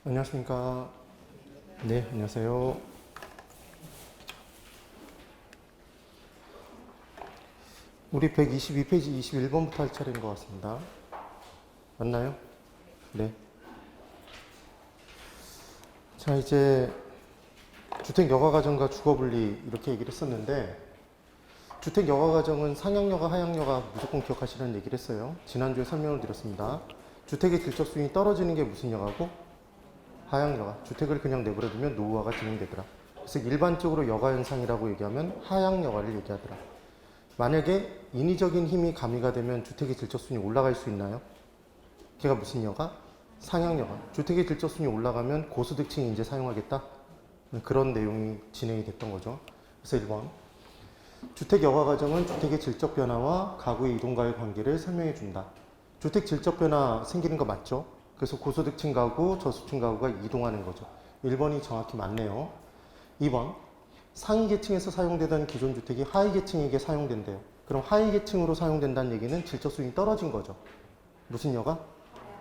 안녕하십니까. 네, 안녕하세요. 우리 122페이지 21번부터 할 차례인 것 같습니다. 맞나요? 네. 자, 이제 주택여가가정과 주거분리 이렇게 얘기를 했었는데, 주택여가가정은 상향여가, 하향여가 무조건 기억하시라는 얘기를 했어요. 지난주에 설명을 드렸습니다. 주택의 질적 수준이 떨어지는 게 무슨 여가고? 하향여가. 주택을 그냥 내버려두면 노후화가 진행되더라. 그래서 일반적으로 여가 현상이라고 얘기하면 하향여가를 얘기하더라. 만약에 인위적인 힘이 가미가 되면 주택의 질적 수준이 올라갈 수 있나요? 걔가 무슨 여가? 상향여가. 주택의 질적 수준이 올라가면 고소득층이 이제 사용하겠다? 그런 내용이 진행이 됐던 거죠. 그래서 1번. 주택 여가 과정은 주택의 질적 변화와 가구의 이동과의 관계를 설명해 준다. 주택 질적 변화 생기는 거 맞죠? 그래서 고소득층 가구, 저소득층 가구가 이동하는 거죠. 1번이 정확히 맞네요. 2번. 상위 계층에서 사용되던 기존 주택이 하위 계층에게 사용된대요. 그럼 하위 계층으로 사용된다는 얘기는 질적 수준이 떨어진 거죠. 무슨 여가?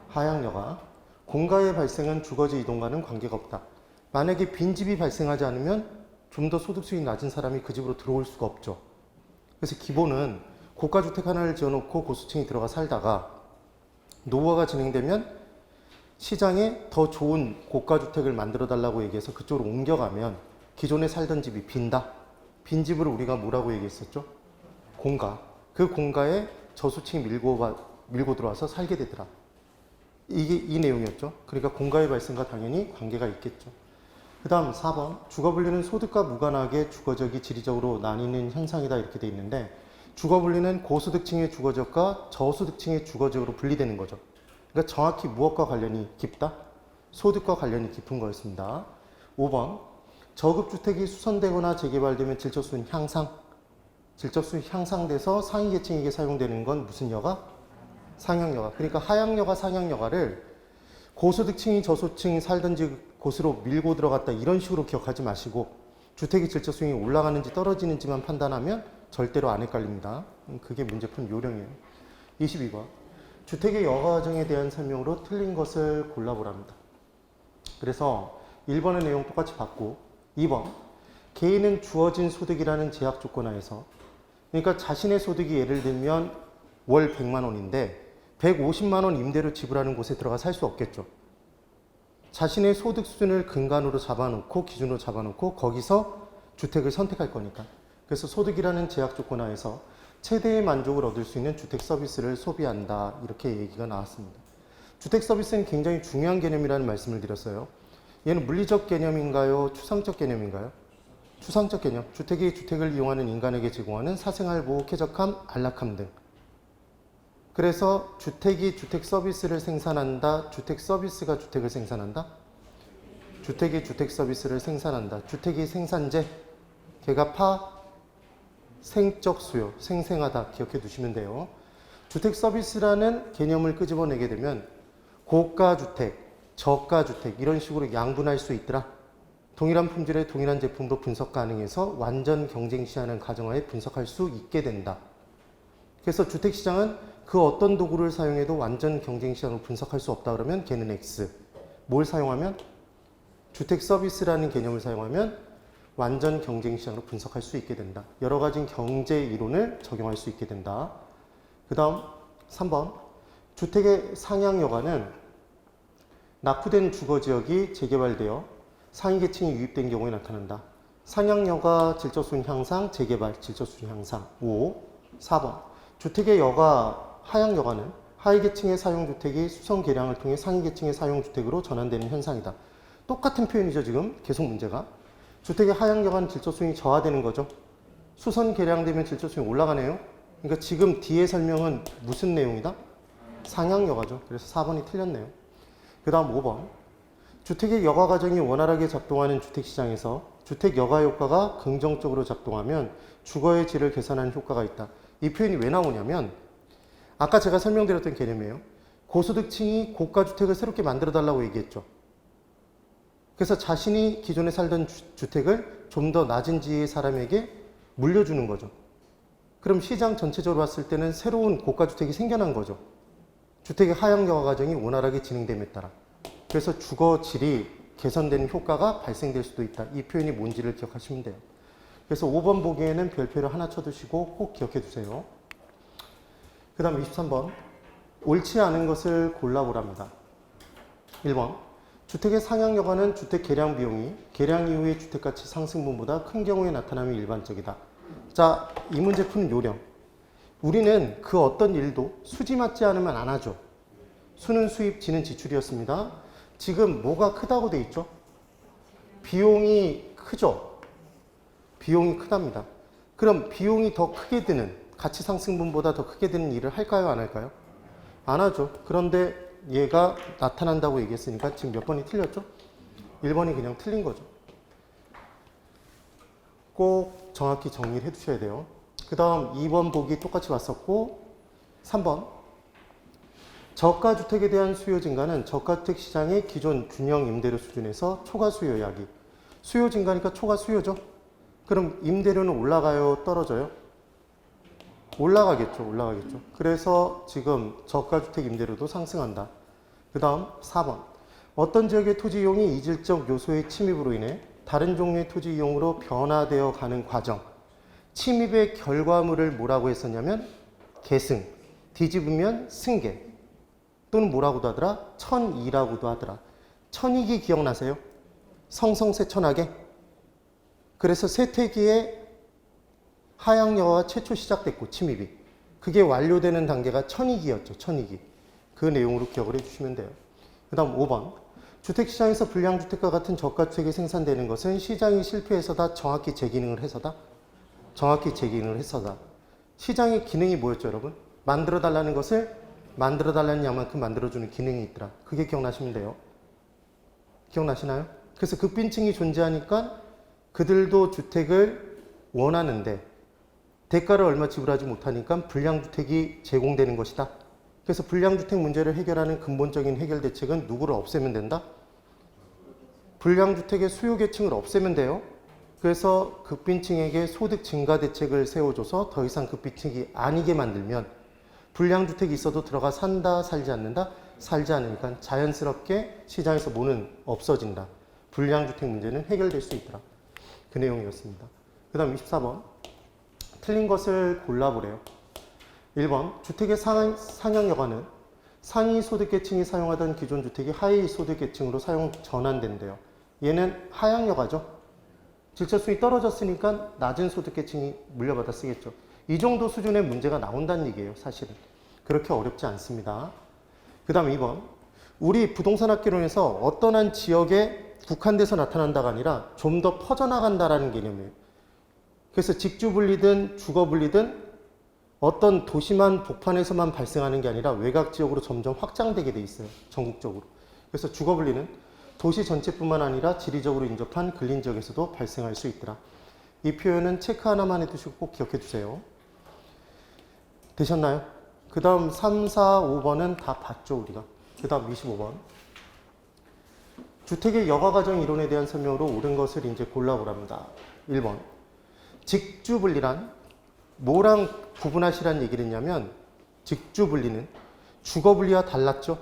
하향여가. 공가의 발생은 주거지 이동과는 관계가 없다. 만약에 빈집이 발생하지 않으면 좀 더 소득 수준이 낮은 사람이 그 집으로 들어올 수가 없죠. 그래서 기본은 고가주택 하나를 지어놓고 고수층이 들어가 살다가 노후화가 진행되면 시장에 더 좋은 고가주택을 만들어 달라고 얘기해서 그쪽으로 옮겨가면 기존에 살던 집이 빈다. 빈 집을 우리가 뭐라고 얘기했었죠? 공가. 그 공가에 저수층이 밀고 들어와서 살게 되더라. 이게 이 내용이었죠. 그러니까 공가의 발생과 당연히 관계가 있겠죠. 그 다음 4번. 주거분리는 소득과 무관하게 주거적이 지리적으로 나뉘는 현상이다 이렇게 돼 있는데, 주거분리는 고소득층의 주거적과 저소득층의 주거적으로 분리되는 거죠. 그러니까 정확히 무엇과 관련이 깊다? 소득과 관련이 깊은 거였습니다. 5번. 저급주택이 수선되거나 재개발되면 질적수는 향상. 질적수는 향상돼서 상위 계층에게 사용되는 건 무슨 여가? 상향여가. 그러니까 하향여가, 상향여가를 고소득층이 저소득층이 살던 곳으로 밀고 들어갔다 이런 식으로 기억하지 마시고 주택의 질적 수준이 올라가는지 떨어지는지만 판단하면 절대로 안 헷갈립니다. 그게 문제풀 요령이에요. 22번. 주택의 여가 과정에 대한 설명으로 틀린 것을 골라보랍니다. 그래서 1번의 내용 똑같이 받고 2번. 개인은 주어진 소득이라는 제약 조건 하에서, 그러니까 자신의 소득이 예를 들면 월 100만 원인데 150만 원 임대료 지불하는 곳에 들어가 살 수 없겠죠. 자신의 소득 수준을 근간으로 잡아놓고 기준으로 잡아놓고 거기서 주택을 선택할 거니까. 그래서 소득이라는 제약 조건 하에서 최대의 만족을 얻을 수 있는 주택 서비스를 소비한다 이렇게 얘기가 나왔습니다. 주택 서비스는 굉장히 중요한 개념이라는 말씀을 드렸어요. 얘는 물리적 개념인가요? 추상적 개념인가요? 추상적 개념. 주택이 주택을 이용하는 인간에게 제공하는 사생활 보호, 쾌적함, 안락함 등. 그래서 주택이 주택 서비스를 생산한다. 주택 서비스가 주택을 생산한다. 주택이 주택 서비스를 생산한다. 주택이 생산재. 걔가 생적 수요. 생생하다. 기억해 두시면 돼요. 주택 서비스라는 개념을 끄집어내게 되면 고가주택, 저가주택 이런 식으로 양분할 수 있더라. 동일한 품질의 동일한 제품으로 분석 가능해서 완전 경쟁 시하는 가정하에 분석할 수 있게 된다. 그래서 주택시장은 그 어떤 도구를 사용해도 완전 경쟁 시장으로 분석할 수 없다 그러면 걔는 X. 뭘 사용하면? 주택 서비스라는 개념을 사용하면 완전 경쟁 시장으로 분석할 수 있게 된다. 여러 가지 경제 이론을 적용할 수 있게 된다. 그 다음 3번. 주택의 상향여가는 낙후된 주거지역이 재개발되어 상위 계층이 유입된 경우에 나타난다. 상향여가 질적수준 향상, 재개발 질적수준 향상. 5. 4번. 주택의 여가, 하향여가는 하위 계층의 사용주택이 수선 개량을 통해 상위 계층의 사용주택으로 전환되는 현상이다. 똑같은 표현이죠, 지금. 계속 문제가. 주택의 하향여가는 질적수준이 저하되는 거죠. 수선 개량되면 질적수준이 올라가네요. 그러니까 지금 뒤에 설명은 무슨 내용이다? 상향여가죠. 그래서 4번이 틀렸네요. 그 다음 5번. 주택의 여가 과정이 원활하게 작동하는 주택시장에서 주택 여가 효과가 긍정적으로 작동하면 주거의 질을 개선하는 효과가 있다. 이 표현이 왜 나오냐면 아까 제가 설명드렸던 개념이에요. 고소득층이 고가주택을 새롭게 만들어달라고 얘기했죠. 그래서 자신이 기존에 살던 주택을 좀 더 낮은 지의 사람에게 물려주는 거죠. 그럼 시장 전체적으로 봤을 때는 새로운 고가주택이 생겨난 거죠. 주택의 하향여가 과정이 원활하게 진행됨에 따라. 그래서 주거질이 개선되는 효과가 발생될 수도 있다. 이 표현이 뭔지를 기억하시면 돼요. 그래서 5번 보기에는 별표를 하나 쳐두시고 꼭 기억해 두세요. 그 다음 23번. 옳지 않은 것을 골라보랍니다. 1번. 주택의 상향여가는 주택 개량 비용이 개량 이후의 주택가치 상승분보다 큰 경우에 나타남이 일반적이다. 자, 이 문제 푸는 요령. 우리는 그 어떤 일도 수지 맞지 않으면 안 하죠. 수는 수입, 지는 지출이었습니다. 지금 뭐가 크다고 돼 있죠? 비용이 크죠? 비용이 크답니다. 그럼 비용이 더 크게 드는, 가치 상승분보다 더 크게 드는 일을 할까요? 안 할까요? 안 하죠. 그런데 얘가 나타난다고 얘기했으니까 지금 몇 번이 틀렸죠? 1번이 그냥 틀린 거죠. 꼭 정확히 정리를 해 두셔야 돼요. 그 다음 2번 보기 똑같이 왔었고 3번. 저가주택에 대한 수요 증가는 저가주택 시장의 기존 균형 임대료 수준에서 초과 수요 이야기. 수요 증가니까 초과 수요죠. 그럼 임대료는 올라가요? 떨어져요? 올라가겠죠. 올라가겠죠. 그래서 지금 저가주택 임대료도 상승한다. 그 다음 4번. 어떤 지역의 토지 이용이 이질적 요소의 침입으로 인해 다른 종류의 토지 이용으로 변화되어 가는 과정. 침입의 결과물을 뭐라고 했었냐면 계승, 뒤집으면 승계. 또는 뭐라고도 하더라? 천이라고도 하더라. 천이기 기억나세요? 성성세천하게. 그래서 세태기에 하향여가가 최초 시작됐고 침입이. 그게 완료되는 단계가 천이기였죠. 천이기. 그 내용으로 기억을 해주시면 돼요. 그 다음 5번. 주택시장에서 불량주택과 같은 저가주택이 생산되는 것은 시장이 실패해서다. 정확히 제 기능을 해서다. 정확히 제 기능을 해서다. 시장의 기능이 뭐였죠, 여러분? 만들어달라는 것을 만들어달라는 양만큼 만들어주는 기능이 있더라. 그게 기억나시면 돼요. 기억나시나요? 그래서 극빈층이 존재하니까 그들도 주택을 원하는데 대가를 얼마 지불하지 못하니까 불량주택이 제공되는 것이다. 그래서 불량주택 문제를 해결하는 근본적인 해결 대책은 누구를 없애면 된다? 불량주택의 수요 계층을 없애면 돼요. 그래서 극빈층에게 소득 증가 대책을 세워줘서 더 이상 극빈층이 아니게 만들면 불량주택이 있어도 들어가 산다, 살지 않는다? 살지 않으니까 자연스럽게 시장에서 뭐는 없어진다. 불량주택 문제는 해결될 수 있더라. 그 내용이었습니다. 그 다음 24번. 틀린 것을 골라보래요. 1번. 주택의 상향여가는 상위 소득계층이 사용하던 기존 주택이 하위 소득계층으로 사용 전환된대요. 얘는 하향여가죠. 질적수준이 떨어졌으니까 낮은 소득계층이 물려받아 쓰겠죠. 이 정도 수준의 문제가 나온다는 얘기예요. 사실은. 그렇게 어렵지 않습니다. 그 다음 2번. 우리 부동산학개론에서 어떤 한 지역에 국한돼서 나타난다가 아니라 좀 더 퍼져나간다라는 개념이에요. 그래서 직주분리든 주거분리든 어떤 도시만 복판에서만 발생하는 게 아니라 외곽 지역으로 점점 확장되게 돼 있어요. 전국적으로. 그래서 주거분리는 도시 전체뿐만 아니라 지리적으로 인접한 근린지역에서도 발생할 수 있더라. 이 표현은 체크 하나만 해두시고 꼭 기억해 두세요. 되셨나요? 그 다음 3, 4, 5번은 다 봤죠, 우리가. 그 다음 25번. 주택의 여가과정 이론에 대한 설명으로 옳은 것을 이제 골라보랍니다. 1번. 직주분리란 뭐랑 구분하시라는 얘기를 했냐면 직주분리는 주거분리와 달랐죠.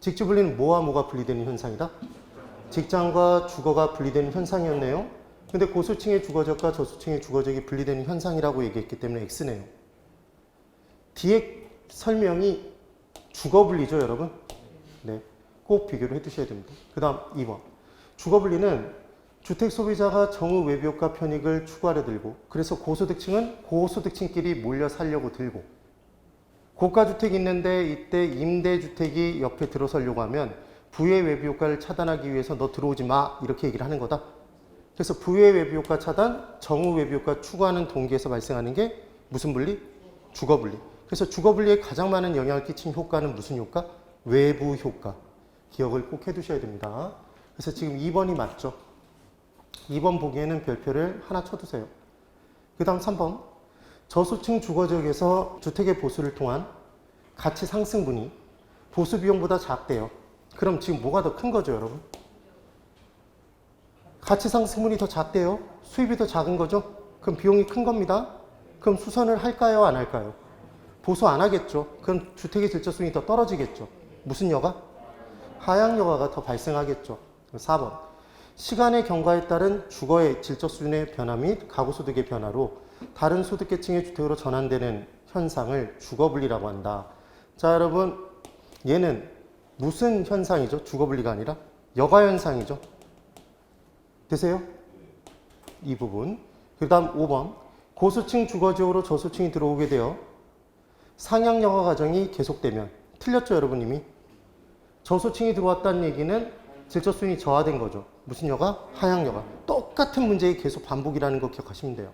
직주분리는 뭐와 뭐가 분리되는 현상이다? 직장과 주거가 분리되는 현상이었네요. 근데 고수층의 주거적과 저수층의 주거적이 분리되는 현상이라고 얘기했기 때문에 X네요. 뒤에 설명이 주거분리죠, 여러분? 네, 꼭 비교를 해두셔야 됩니다. 그 다음 2번. 주거분리는 주택 소비자가 정의 외비효과 편익을 추구하려 들고, 그래서 고소득층은 고소득층끼리 몰려 살려고 들고, 고가주택이 있는데 이때 임대주택이 옆에 들어서려고 하면 부의 외비효과를 차단하기 위해서 너 들어오지 마, 이렇게 얘기를 하는 거다. 그래서 부의 외비효과 차단, 정의 외비효과 추구하는 동기에서 발생하는 게 무슨 분리? 주거분리. 그래서 주거분리에 가장 많은 영향을 끼친 효과는 무슨 효과? 외부 효과. 기억을 꼭 해두셔야 됩니다. 그래서 지금 2번이 맞죠? 2번 보기에는 별표를 하나 쳐두세요. 그 다음 3번. 저소층 주거지역에서 주택의 보수를 통한 가치 상승분이 보수 비용보다 작대요. 그럼 지금 뭐가 더 큰 거죠, 여러분? 가치 상승분이 더 작대요. 수입이 더 작은 거죠? 그럼 비용이 큰 겁니다. 그럼 수선을 할까요, 안 할까요? 보수 안 하겠죠. 그럼 주택의 질적성이 더 떨어지겠죠. 무슨 여가? 하향 여가가 더 발생하겠죠. 4번. 시간의 경과에 따른 주거의 질적 수준의 변화 및 가구 소득의 변화로 다른 소득계층의 주택으로 전환되는 현상을 주거분리라고 한다. 자, 여러분, 얘는 무슨 현상이죠? 주거분리가 아니라 여가 현상이죠. 되세요? 이 부분. 그 다음 5번. 고수층 주거지역으로 저소층이 들어오게 되어 상향 여가 과정이 계속되면, 틀렸죠, 여러분 이미? 저소층이 들어왔다는 얘기는 질적 수준이 저하된 거죠. 무슨 여가? 하향 여가. 똑같은 문제의 계속 반복이라는 거 기억하시면 돼요.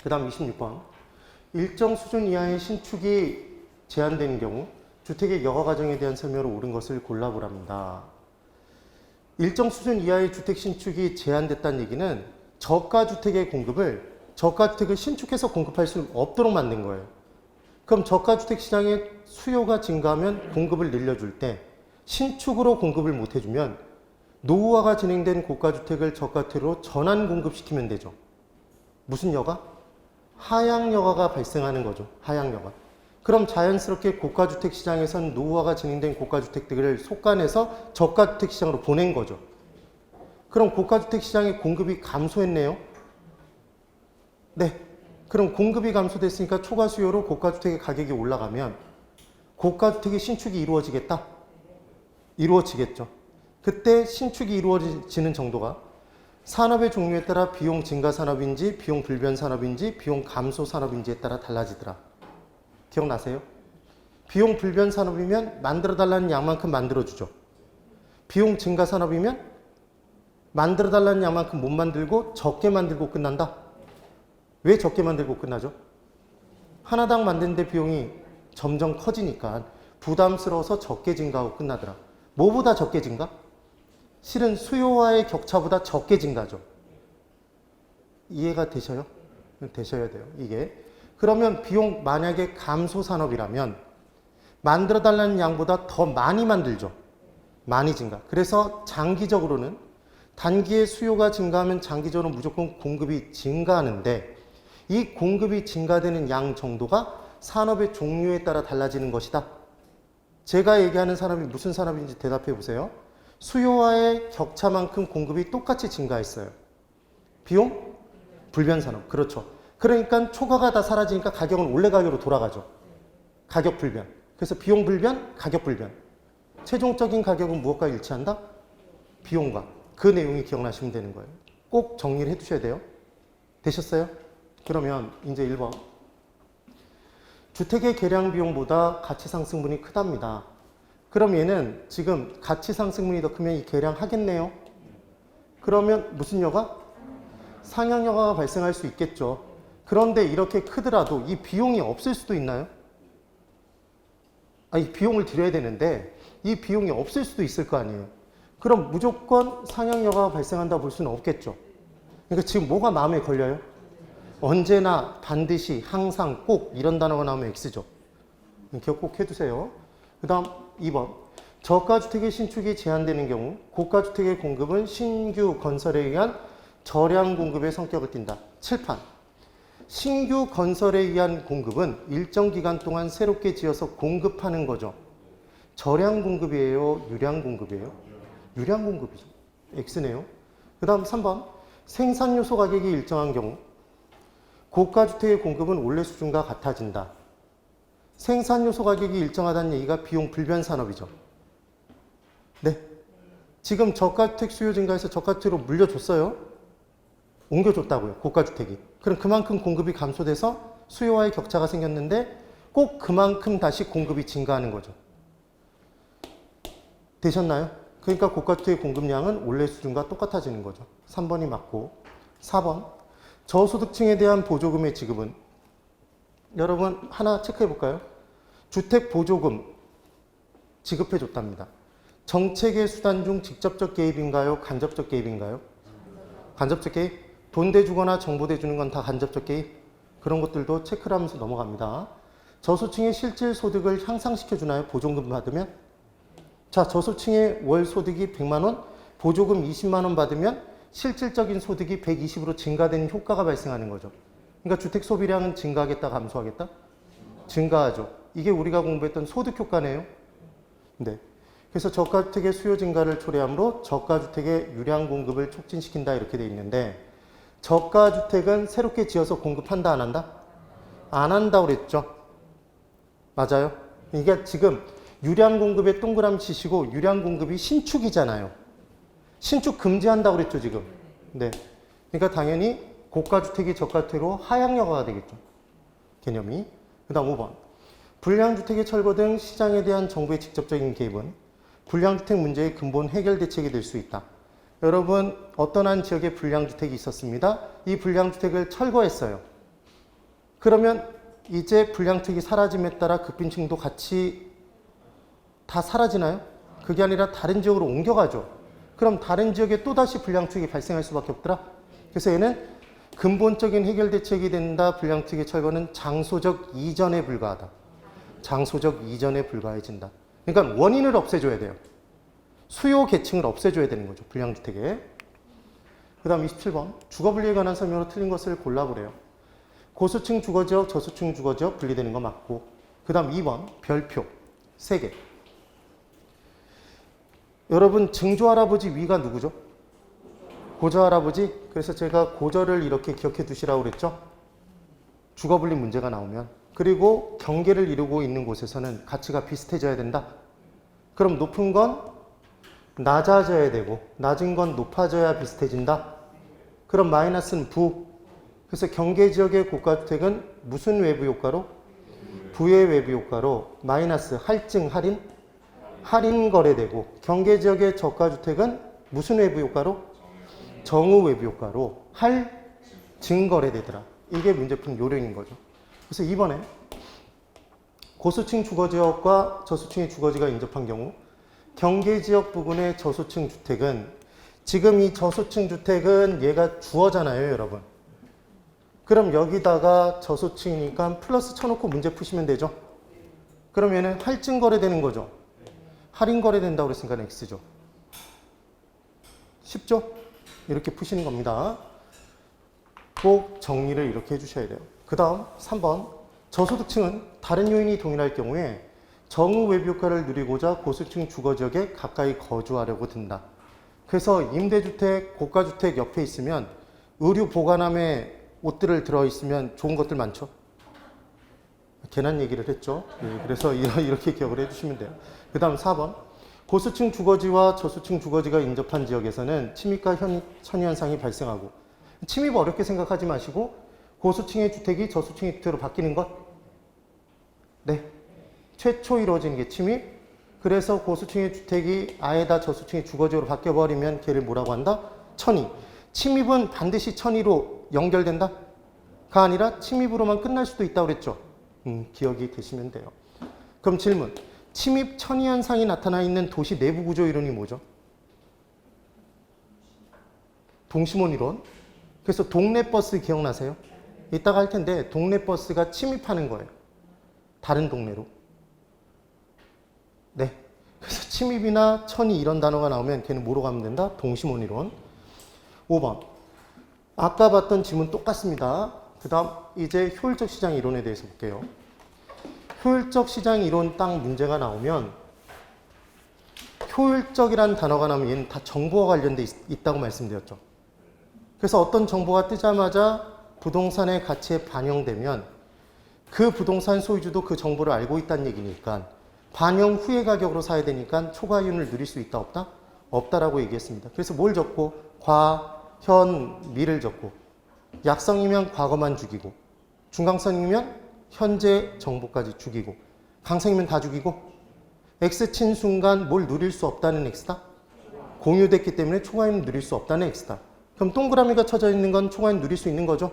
그 다음 26번. 일정 수준 이하의 신축이 제한되는 경우 주택의 여가 과정에 대한 설명으로 옳은 것을 골라보랍니다. 일정 수준 이하의 주택 신축이 제한됐다는 얘기는 저가 주택의 공급을, 저가 주택을 신축해서 공급할 수 없도록 만든 거예요. 그럼 저가 주택 시장의 수요가 증가하면 공급을 늘려줄 때 신축으로 공급을 못 해주면 노후화가 진행된 고가 주택을 저가 주택으로 전환 공급시키면 되죠. 무슨 여가? 하향 여가가 발생하는 거죠. 하향 여가. 그럼 자연스럽게 고가 주택 시장에선 노후화가 진행된 고가 주택들을 속간해서 저가 주택 시장으로 보낸 거죠. 그럼 고가 주택 시장의 공급이 감소했네요. 네. 그럼 공급이 감소됐으니까 초과 수요로 고가 주택의 가격이 올라가면 고가 주택의 신축이 이루어지겠다? 이루어지겠죠. 그때 신축이 이루어지는 정도가 산업의 종류에 따라 비용 증가 산업인지 비용 불변 산업인지 비용 감소 산업인지에 따라 달라지더라. 기억나세요? 비용 불변 산업이면 만들어달라는 양만큼 만들어주죠. 비용 증가 산업이면 만들어달라는 양만큼 못 만들고 적게 만들고 끝난다. 왜 적게 만들고 끝나죠? 하나당 만드는데 비용이 점점 커지니까 부담스러워서 적게 증가하고 끝나더라. 뭐보다 적게 증가? 실은 수요와의 격차보다 적게 증가죠. 이해가 되셔요? 되셔야 돼요. 이게. 그러면 비용 만약에 감소 산업이라면 만들어달라는 양보다 더 많이 만들죠. 많이 증가. 그래서 장기적으로는 단기에 수요가 증가하면 장기적으로 무조건 공급이 증가하는데 이 공급이 증가되는 양 정도가 산업의 종류에 따라 달라지는 것이다. 제가 얘기하는 산업이 무슨 산업인지 대답해 보세요. 수요와의 격차만큼 공급이 똑같이 증가했어요. 비용? 불변 산업. 그렇죠. 그러니까 초과가 다 사라지니까 가격은 원래 가격으로 돌아가죠. 가격 불변. 그래서 비용 불변, 가격 불변. 최종적인 가격은 무엇과 일치한다? 비용과. 그 내용이 기억나시면 되는 거예요. 꼭 정리를 해 두셔야 돼요. 되셨어요? 그러면 이제 1번. 주택의 개량 비용보다 가치 상승분이 크답니다. 그럼 얘는 지금 가치 상승분이 더 크면 이 개량 하겠네요. 그러면 무슨 여가? 상향 여가가 발생할 수 있겠죠. 그런데 이렇게 크더라도 이 비용이 없을 수도 있나요? 이 비용을 들여야 되는데 이 비용이 없을 수도 있을 거 아니에요. 그럼 무조건 상향 여가가 발생한다 볼 수는 없겠죠. 그러니까 지금 뭐가 마음에 걸려요? 언제나, 반드시, 항상, 꼭 이런 단어가 나오면 X죠. 기억 꼭 해두세요. 그 다음 2번. 저가주택의 신축이 제한되는 경우 고가주택의 공급은 신규 건설에 의한 저량 공급의 성격을 띈다. 7판. 신규 건설에 의한 공급은 일정 기간 동안 새롭게 지어서 공급하는 거죠. 저량 공급이에요? 유량 공급이에요? 유량 공급이죠. X네요. 그 다음 3번. 생산 요소 가격이 일정한 경우 고가주택의 공급은 원래 수준과 같아진다. 생산 요소 가격이 일정하다는 얘기가 비용 불변 산업이죠. 네. 지금 저가주택 수요 증가해서 저가주택으로 물려줬어요. 옮겨줬다고요. 고가주택이. 그럼 그만큼 공급이 감소돼서 수요와의 격차가 생겼는데 꼭 그만큼 다시 공급이 증가하는 거죠. 되셨나요? 그러니까 고가주택의 공급량은 원래 수준과 똑같아지는 거죠. 3번이 맞고. 4번. 저소득층에 대한 보조금의 지급은 여러분 하나 체크해 볼까요? 주택 보조금 지급해 줬답니다. 정책의 수단 중 직접적 개입인가요? 간접적 개입인가요? 간접적 개입? 돈 대주거나 정보 대주는 건 다 간접적 개입? 그런 것들도 체크를 하면서 넘어갑니다. 저소득층의 실질 소득을 향상시켜 주나요? 보조금 받으면? 자, 저소득층의 월 소득이 100만 원, 보조금 20만 원 받으면 실질적인 소득이 120으로 증가되는 효과가 발생하는 거죠. 그러니까 주택 소비량은 증가하겠다, 감소하겠다? 증가하죠. 이게 우리가 공부했던 소득 효과네요. 네. 그래서 저가주택의 수요 증가를 초래하므로 저가주택의 유량 공급을 촉진시킨다 이렇게 돼 있는데 저가주택은 새롭게 지어서 공급한다 안 한다? 안 한다고 그랬죠. 맞아요. 이게 지금 유량 공급에 동그라미 치시고 유량 공급이 신축이잖아요. 신축 금지한다고 그랬죠 지금. 네. 그러니까 당연히 고가주택이 저가주택으로 하향여가가 되겠죠. 개념이. 그 다음 5번. 불량주택의 철거 등 시장에 대한 정부의 직접적인 개입은 불량주택 문제의 근본 해결 대책이 될 수 있다. 여러분 어떤 한 지역에 불량주택이 있었습니다. 이 불량주택을 철거했어요. 그러면 이제 불량주택이 사라짐에 따라 급빈층도 같이 다 사라지나요? 그게 아니라 다른 지역으로 옮겨가죠. 그럼 다른 지역에 또다시 불량주택이 발생할 수밖에 없더라. 그래서 얘는 근본적인 해결 대책이 된다. 불량주택의 철거는 장소적 이전에 불과하다. 장소적 이전에 불과해진다. 그러니까 원인을 없애줘야 돼요. 수요 계층을 없애줘야 되는 거죠. 불량주택에. 그 다음 27번. 주거분리에 관한 설명으로 틀린 것을 골라보래요. 고수층 주거지역, 저수층 주거지역 분리되는 거 맞고. 그 다음 2번. 별표. 3개. 여러분 증조할아버지 위가 누구죠? 고저할아버지. 그래서 제가 고저를 이렇게 기억해 두시라고 그랬죠. 주거분리 문제가 나오면. 그리고 경계를 이루고 있는 곳에서는 가치가 비슷해져야 된다. 그럼 높은 건 낮아져야 되고 낮은 건 높아져야 비슷해진다. 그럼 마이너스는 부. 그래서 경계지역의 고가주택은 무슨 외부 효과로? 부의 외부 효과로 마이너스 할증 할인? 할인 거래되고 경계지역의 저가주택은 무슨 외부 효과로? 정후 외부 효과로 할증 거래되더라. 이게 문제품 요령인 거죠. 그래서 이번에 고수층 주거지역과 저수층의 주거지가 인접한 경우 경계지역 부근의 저소층 주택은 지금 이 저소층 주택은 얘가 주어잖아요, 여러분. 그럼 여기다가 저소층이니까 플러스 쳐놓고 문제 푸시면 되죠. 그럼 얘는 할증 거래되는 거죠. 할인 거래된다고 그랬으니까 X죠. 쉽죠? 이렇게 푸시는 겁니다. 꼭 정리를 이렇게 해주셔야 돼요. 그 다음 3번. 저소득층은 다른 요인이 동일할 경우에 정후 외부 효과를 누리고자 고수층 주거지역에 가까이 거주하려고 든다. 그래서 임대주택, 고가주택 옆에 있으면 의류 보관함에 옷들을 들어있으면 좋은 것들 많죠. 괜한 얘기를 했죠. 예, 그래서 이렇게 기억을 해주시면 돼요. 그 다음 4번. 고수층 주거지와 저수층 주거지가 인접한 지역에서는 침입과 천위현상이 발생하고, 침입 어렵게 생각하지 마시고 고수층의 주택이 저수층의 주택으로 바뀌는 것. 네. 최초 이루어지는 게 침입. 그래서 고수층의 주택이 아예 다 저수층의 주거지로 바뀌어버리면 걔를 뭐라고 한다? 천위. 침입은 반드시 천위로 연결된다? 가 아니라 침입으로만 끝날 수도 있다고 그랬죠. 기억이 되시면 돼요. 그럼 질문. 침입 천위 현상이 나타나 있는 도시 내부 구조 이론이 뭐죠? 동심원 이론. 그래서 동네 버스 기억나세요? 이따가 할 텐데 동네 버스가 침입하는 거예요. 다른 동네로. 네. 그래서 침입이나 천위 이런 단어가 나오면 걔는 뭐로 가면 된다? 동심원 이론. 5번. 아까 봤던 지문 똑같습니다. 그 다음 이제 효율적 시장 이론에 대해서 볼게요. 효율적 시장 이론 딱 문제가 나오면 효율적이라는 단어가 나오면 얘는 다 정보와 관련돼 있다고 말씀드렸죠. 그래서 어떤 정보가 뜨자마자 부동산의 가치에 반영되면 그 부동산 소유주도 그 정보를 알고 있다는 얘기니까 반영 후의 가격으로 사야 되니까 초과이윤을 누릴 수 있다 없다? 없다라고 얘기했습니다. 그래서 뭘 적고? 과, 현, 미를 적고 약성이면 과거만 죽이고 중강성이면 현재 정보까지 죽이고 강성이면 다 죽이고 X 친 순간 뭘 누릴 수 없다는 X다? 공유됐기 때문에 초과이윤을 누릴 수 없다는 X다. 그럼 동그라미가 쳐져 있는 건 초과이윤 누릴 수 있는 거죠?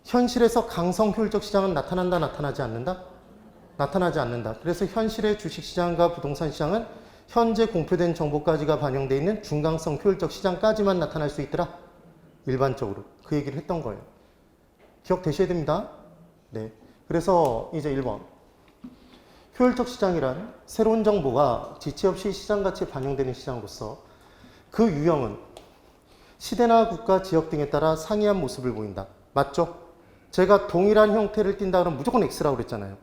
현실에서 강성 효율적 시장은 나타난다, 나타나지 않는다? 나타나지 않는다. 그래서 현실의 주식시장과 부동산 시장은 현재 공표된 정보까지가 반영되어 있는 중강성 효율적 시장까지만 나타날 수 있더라. 일반적으로. 그 얘기를 했던 거예요. 기억되셔야 됩니다. 네. 그래서 이제 1번. 효율적 시장이란 새로운 정보가 지체 없이 시장 가치에 반영되는 시장으로서 그 유형은 시대나 국가, 지역 등에 따라 상이한 모습을 보인다. 맞죠? 제가 동일한 형태를 띈다 그러면 무조건 X라고 그랬잖아요.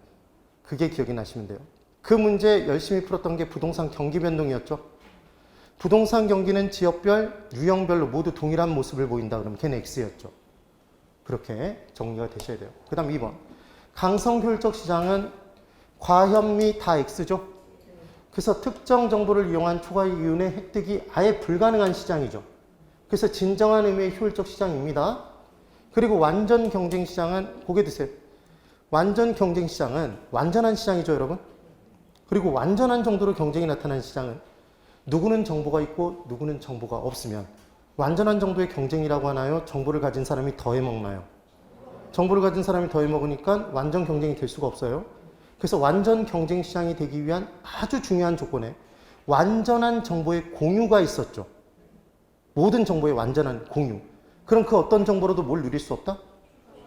그게 기억이 나시면 돼요. 그 문제 열심히 풀었던 게 부동산 경기 변동이었죠. 부동산 경기는 지역별, 유형별로 모두 동일한 모습을 보인다. 그러면 걔는 X였죠. 그렇게 정리가 되셔야 돼요. 그 다음 2번. 강성효율적 시장은 과현미 다 X죠. 그래서 특정 정보를 이용한 초과 이윤의 획득이 아예 불가능한 시장이죠. 그래서 진정한 의미의 효율적 시장입니다. 그리고 완전 경쟁 시장은 고개 드세요. 완전 경쟁 시장은 완전한 시장이죠, 여러분. 그리고 완전한 정도로 경쟁이 나타나는 시장은 누구는 정보가 있고 누구는 정보가 없으면 완전한 정도의 경쟁이라고 하나요? 정보를 가진 사람이 더 해먹나요? 정보를 가진 사람이 더 해먹으니까 완전 경쟁이 될 수가 없어요. 그래서 완전 경쟁 시장이 되기 위한 아주 중요한 조건에 완전한 정보의 공유가 있었죠. 모든 정보의 완전한 공유. 그럼 그 어떤 정보로도 뭘 누릴 수 없다?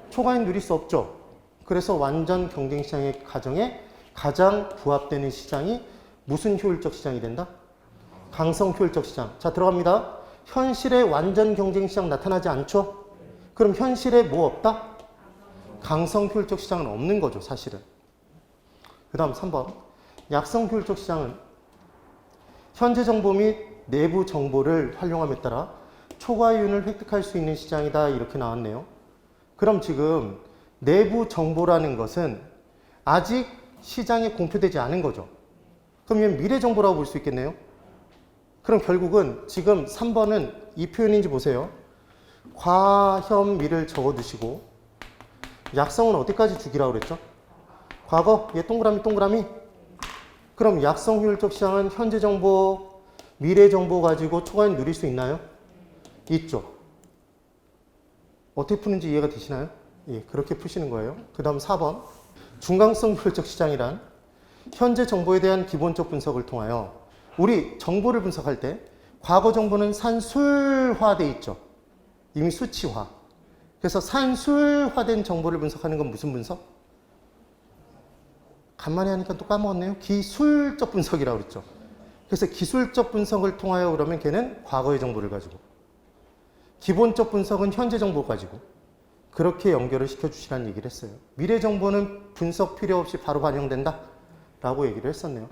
초과이익 누릴 수 없죠. 그래서 완전 경쟁 시장의 가정에 가장 부합되는 시장이 무슨 효율적 시장이 된다? 강성 효율적 시장. 자, 들어갑니다. 현실에 완전 경쟁 시장 나타나지 않죠? 그럼 현실에 뭐 없다? 강성 효율적 시장은 없는 거죠, 사실은. 그 다음 3번. 약성 효율적 시장은 현재 정보 및 내부 정보를 활용함에 따라 초과이윤을 획득할 수 있는 시장이다. 이렇게 나왔네요. 그럼 지금 내부 정보라는 것은 아직 시장에 공표되지 않은 거죠. 그럼 이건 미래 정보라고 볼 수 있겠네요. 그럼 결국은 지금 3번은 이 표현인지 보세요. 과현미를 적어두시고 약성은 어디까지 주기라고 그랬죠? 과거, 얘 동그라미 동그라미. 그럼 약성 효율적 시장은 현재 정보, 미래 정보 가지고 초과이익 누릴 수 있나요? 있죠. 어떻게 푸는지 이해가 되시나요? 예, 그렇게 푸시는 거예요. 그 다음 4번. 중간성 효율적 시장이란 현재 정보에 대한 기본적 분석을 통하여 우리 정보를 분석할 때 과거 정보는 산술화돼 있죠. 이미 수치화. 그래서 산술화된 정보를 분석하는 건 무슨 분석? 간만에 하니까 또 까먹었네요. 기술적 분석이라고 그랬죠. 그래서 기술적 분석을 통하여 그러면 걔는 과거의 정보를 가지고 기본적 분석은 현재 정보 가지고 그렇게 연결을 시켜주시라는 얘기를 했어요. 미래 정보는 분석 필요 없이 바로 반영된다 라고 얘기를 했었네요.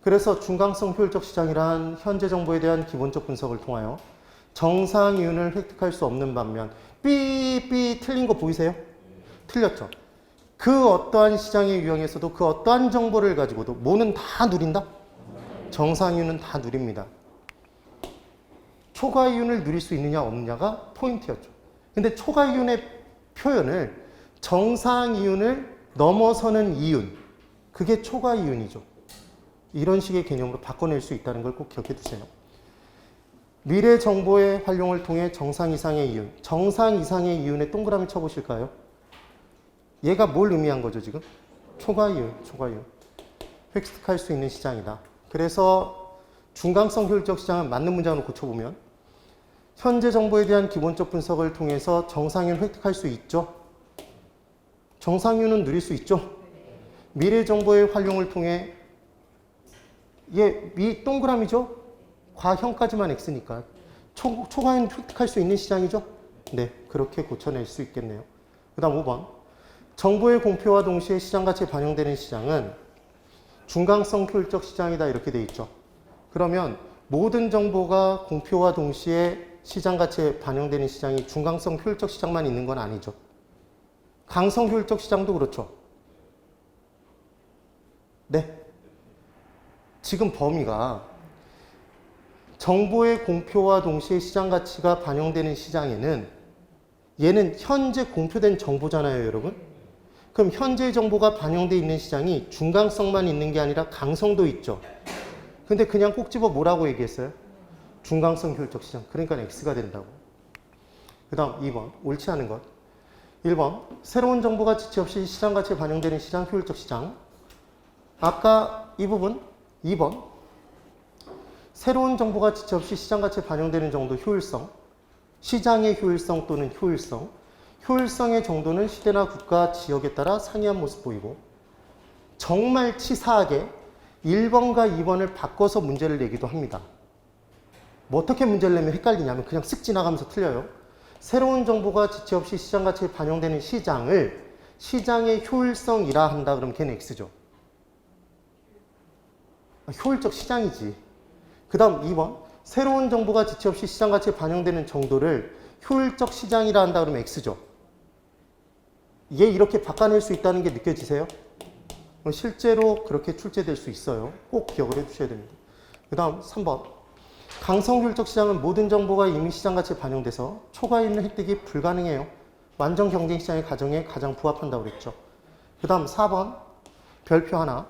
그래서 중간성 효율적 시장이란 현재 정보에 대한 기본적 분석을 통하여 정상 이윤을 획득할 수 없는 반면 삐삐 틀린 거 보이세요? 틀렸죠. 그 어떠한 시장의 유형에서도 그 어떠한 정보를 가지고도 뭐는 다 누린다? 정상 이윤은 다 누립니다. 초과 이윤을 누릴 수 있느냐 없느냐가 포인트였죠. 근데 초과 이윤의 표현을 정상 이윤을 넘어서는 이윤, 그게 초과 이윤이죠. 이런 식의 개념으로 바꿔낼 수 있다는 걸 꼭 기억해 두세요. 미래 정보의 활용을 통해 정상 이상의 이윤, 정상 이상의 이윤에 동그라미 쳐보실까요? 얘가 뭘 의미한 거죠, 지금? 초과 이윤, 초과 이윤. 획득할 수 있는 시장이다. 그래서 중간성 효율적 시장은 맞는 문장으로 고쳐보면 현재 정보에 대한 기본적 분석을 통해서 정상이윤 획득할 수 있죠. 정상이윤은 누릴 수 있죠. 미래 정보의 활용을 통해 이 동그라미죠. 과형까지만 X니까 초과이윤 획득할 수 있는 시장이죠. 네, 그렇게 고쳐낼 수 있겠네요. 그 다음 5번. 정보의 공표와 동시에 시장 가치에 반영되는 시장은 중간성 효율적 시장이다 이렇게 돼 있죠. 그러면 모든 정보가 공표와 동시에 시장 가치에 반영되는 시장이 중간성 효율적 시장만 있는 건 아니죠. 강성 효율적 시장도 그렇죠. 네. 지금 범위가 정보의 공표와 동시에 시장 가치가 반영되는 시장에는 얘는 현재 공표된 정보잖아요, 여러분. 그럼 현재 정보가 반영되어 있는 시장이 중간성만 있는 게 아니라 강성도 있죠. 근데 그냥 꼭 집어 뭐라고 얘기했어요? 중간성 효율적 시장. 그러니까 X가 된다고. 그 다음 2번. 옳지 않은 것. 1번. 새로운 정보가 지체 없이 시장 가치에 반영되는 시장, 효율적 시장. 아까 이 부분 2번. 새로운 정보가 지체 없이 시장 가치에 반영되는 정도 효율성. 시장의 효율성 또는 효율성. 효율성의 정도는 시대나 국가, 지역에 따라 상이한 모습 보이고 정말 치사하게 1번과 2번을 바꿔서 문제를 내기도 합니다. 뭐 어떻게 문제를 내면 헷갈리냐면 그냥 쓱 지나가면서 틀려요. 새로운 정보가 지체 없이 시장 가치에 반영되는 시장을 시장의 효율성이라 한다 그러면 걔는 X죠. 효율적 시장이지. 그 다음 2번. 새로운 정보가 지체 없이 시장 가치에 반영되는 정도를 효율적 시장이라 한다 그러면 X죠. 얘 이렇게 바꿔낼 수 있다는 게 느껴지세요? 실제로 그렇게 출제될 수 있어요. 꼭 기억을 해두셔야 됩니다. 그 다음 3번. 강성효율적 시장은 모든 정보가 이미 시장 가치에 반영돼서 초과에 있는 획득이 불가능해요. 완전 경쟁 시장의 가정에 가장 부합한다고 그랬죠. 그 다음 4번. 별표 하나.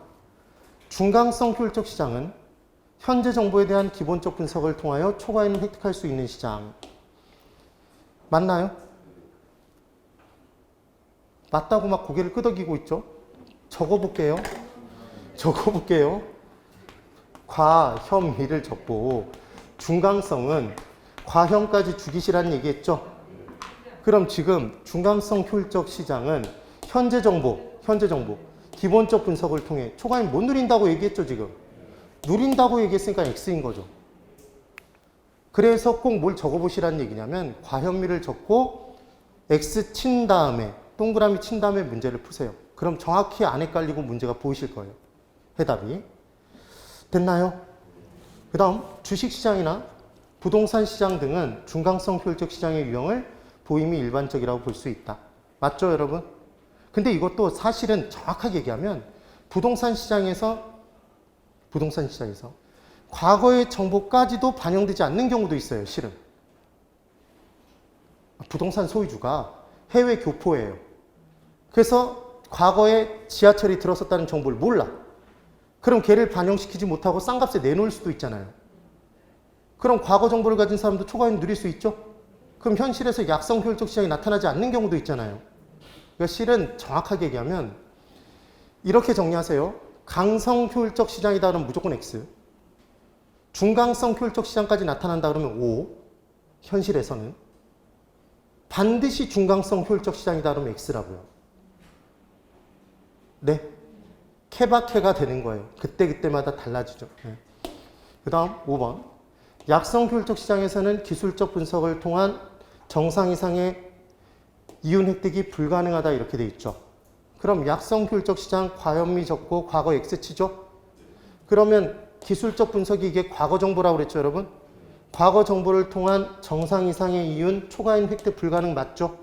중강성 효율적 시장은 현재 정보에 대한 기본적 분석을 통하여 초과에 있는 획득할 수 있는 시장. 맞나요? 맞다고 막 고개를 끄덕이고 있죠? 적어볼게요. 과, 현, 미를 적고 중강성은 과현까지 죽이시라는 얘기했죠? 그럼 지금 중강성 효율적 시장은 현재 정보, 기본적 분석을 통해 초과인 못 누린다고 얘기했죠, 지금? 누린다고 얘기했으니까 X인 거죠. 그래서 꼭 뭘 적어보시라는 얘기냐면 과현미를 적고 X 친 다음에 동그라미 친 다음에 문제를 푸세요. 그럼 정확히 안 헷갈리고 문제가 보이실 거예요. 해답이. 됐나요? 그 다음 주식시장이나 부동산 시장 등은 중강성 효율적 시장의 유형을 보임이 일반적이라고 볼 수 있다. 맞죠, 여러분? 근데 이것도 사실은 정확하게 얘기하면 부동산 시장에서 과거의 정보까지도 반영되지 않는 경우도 있어요, 실은. 부동산 소유주가 해외 교포예요. 그래서 과거에 지하철이 들어섰다는 정보를 몰라. 그럼 걔를 반영시키지 못하고 싼 값에 내놓을 수도 있잖아요. 그럼 과거 정보를 가진 사람도 초과이익 누릴 수 있죠? 그럼 현실에서 약성 효율적 시장이 나타나지 않는 경우도 있잖아요. 그러니까 실은 정확하게 얘기하면 이렇게 정리하세요. 강성 효율적 시장이다 그러면 무조건 X. 중강성 효율적 시장까지 나타난다 그러면 O. 현실에서는. 반드시 중강성 효율적 시장이다 그러면 X라고요. 네. 케바케가 되는 거예요. 그때마다 달라지죠. 네. 그 다음 5번. 약성 효율적 시장에서는 기술적 분석을 통한 정상 이상의 이윤 획득이 불가능하다 이렇게 돼 있죠. 그럼 약성 효율적 시장 과현미 적고 과거 X치죠? 그러면 기술적 분석이 이게 과거 정보라고 그랬죠, 여러분? 과거 정보를 통한 정상 이상의 이윤 초과인 획득 불가능 맞죠?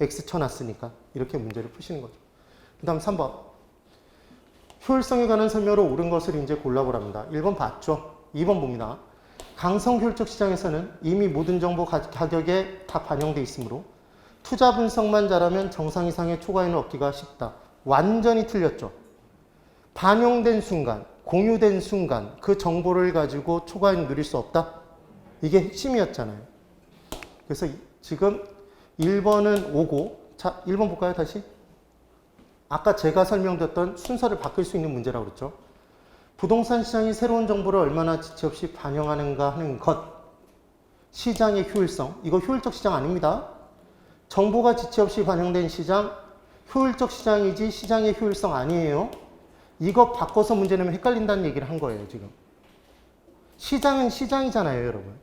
X 쳐놨으니까 이렇게 문제를 푸시는 거죠. 그 다음 3번. 효율성에 관한 설명으로 옳은 것을 이제 골라보랍니다. 1번 봤죠? 2번 봅니다. 강성 효율적 시장에서는 이미 모든 정보 가격에 다 반영돼 있으므로 투자 분석만 잘하면 정상 이상의 초과인을 얻기가 쉽다. 완전히 틀렸죠. 반영된 순간, 공유된 순간 그 정보를 가지고 초과인을 누릴 수 없다. 이게 핵심이었잖아요. 그래서 지금 1번은 오고, 자 1번 볼까요 다시? 아까 제가 설명드렸던 순서를 바꿀 수 있는 문제라고 그랬죠. 부동산 시장이 새로운 정보를 얼마나 지체 없이 반영하는가 하는 것. 시장의 효율성. 이거 효율적 시장 아닙니다. 정보가 지체 없이 반영된 시장, 효율적 시장이지 시장의 효율성 아니에요. 이거 바꿔서 문제 내면 헷갈린다는 얘기를 한 거예요, 지금. 시장은 시장이잖아요, 여러분.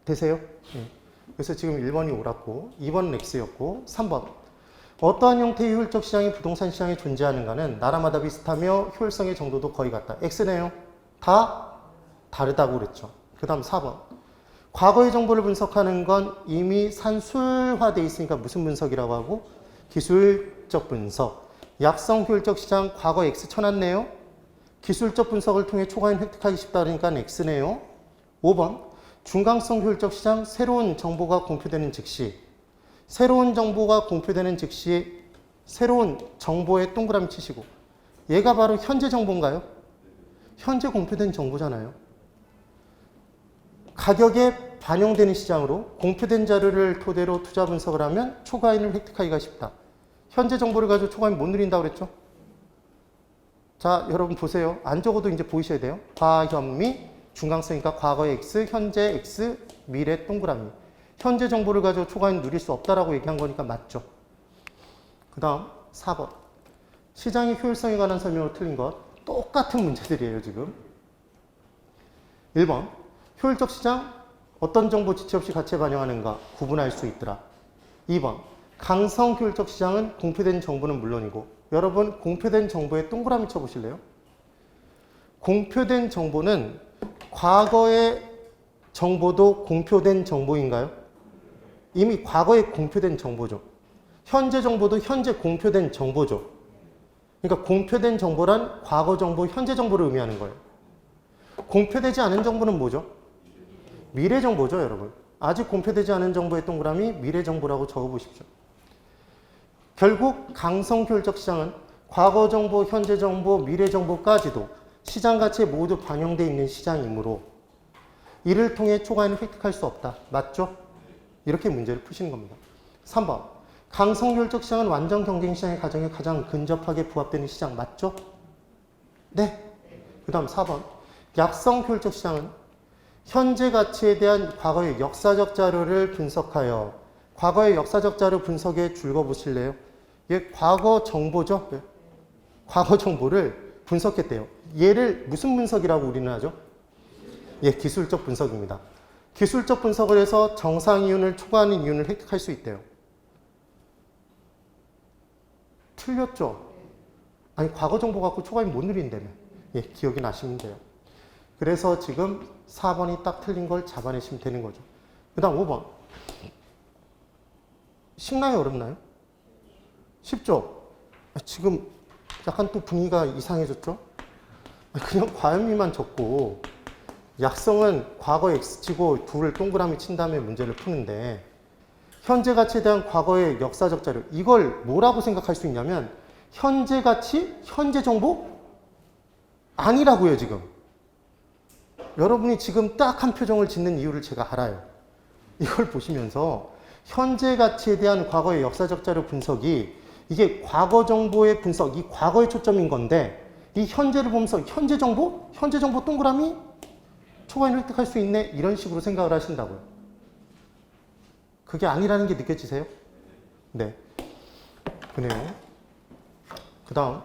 되세요? 네. 그래서 지금 1번이 옳았고, 2번은 X였고, 3번. 어떠한 형태의 효율적 시장이 부동산 시장에 존재하는가는 나라마다 비슷하며 효율성의 정도도 거의 같다. X네요. 다 다르다고 그랬죠. 그 다음 4번. 과거의 정보를 분석하는 건 이미 산술화되어 있으니까 무슨 분석이라고 하고? 기술적 분석. 약성 효율적 시장 과거 X 쳐놨네요. 기술적 분석을 통해 초과인 획득하기 쉽다 그러니까 X네요. 5번. 중강성 효율적 시장 새로운 정보가 공표되는 즉시. 새로운 정보가 공표되는 즉시 새로운 정보에 동그라미 치시고 얘가 바로 현재 정보인가요? 현재 공표된 정보잖아요. 가격에 반영되는 시장으로 공표된 자료를 토대로 투자 분석을 하면 초과인을 획득하기가 쉽다. 현재 정보를 가지고 초과인 못 누린다고 그랬죠? 자, 여러분 보세요. 안 적어도 이제 보이셔야 돼요. 과현미, 중강성이니까 과거의 X, 현재 X, 미래 동그라미. 현재 정보를 가지고 초과인 누릴 수 없다라고 얘기한 거니까 맞죠. 그 다음 4번. 시장의 효율성에 관한 설명으로 틀린 것. 똑같은 문제들이에요, 지금. 1번. 효율적 시장, 어떤 정보 지체 없이 가치에 반영하는가 구분할 수 있더라. 2번. 강성 효율적 시장은 공표된 정보는 물론이고, 여러분 공표된 정보에 동그라미 쳐보실래요? 공표된 정보는 과거의 정보도 공표된 정보인가요? 이미 과거에 공표된 정보죠. 현재 정보도 현재 공표된 정보죠. 그러니까 공표된 정보란 과거 정보, 현재 정보를 의미하는 거예요. 공표되지 않은 정보는 뭐죠? 미래 정보죠, 여러분. 아직 공표되지 않은 정보의 동그라미 미래 정보라고 적어보십시오. 결국 강성효율적 시장은 과거 정보, 현재 정보, 미래 정보까지도 시장 가치에 모두 반영되어 있는 시장이므로 이를 통해 초과인을 획득할 수 없다. 맞죠? 이렇게 문제를 푸시는 겁니다. 3번. 강성효율적 시장은 완전 경쟁 시장의 가정에 가장 근접하게 부합되는 시장. 맞죠? 네. 그 다음 4번. 약성효율적 시장은 현재 가치에 대한 과거의 역사적 자료를 분석하여 과거의 역사적 자료 분석에 줄거보실래요? 얘 과거 정보죠? 네. 과거 정보를 분석했대요. 얘를 무슨 분석이라고 우리는 하죠? 예, 기술적 분석입니다. 기술적 분석을 해서 정상 이윤을 초과하는 이윤을 획득할 수 있대요. 틀렸죠? 아니, 과거 정보 갖고 초과이윤 못 누린다며. 예, 기억이 나시면 돼요. 그래서 지금 4번이 딱 틀린 걸 잡아내시면 되는 거죠. 그 다음 5번. 쉽나요? 어렵나요? 쉽죠? 지금 약간 또 분위기가 이상해졌죠? 그냥 과음미만 적고 약성은 과거 X치고 둘을 동그라미 친 다음에 문제를 푸는데 현재 가치에 대한 과거의 역사적 자료 이걸 뭐라고 생각할 수 있냐면 현재 가치, 현재 정보? 아니라고요 지금. 여러분이 지금 딱 한 표정을 짓는 이유를 제가 알아요. 이걸 보시면서 현재 가치에 대한 과거의 역사적 자료 분석이 이게 과거 정보의 분석, 이 과거의 초점인 건데 이 현재를 보면서 현재 정보? 현재 정보 동그라미? 초과인을 획득할 수 있네? 이런 식으로 생각을 하신다고요. 그게 아니라는 게 느껴지세요? 네. 그네요. 그 다음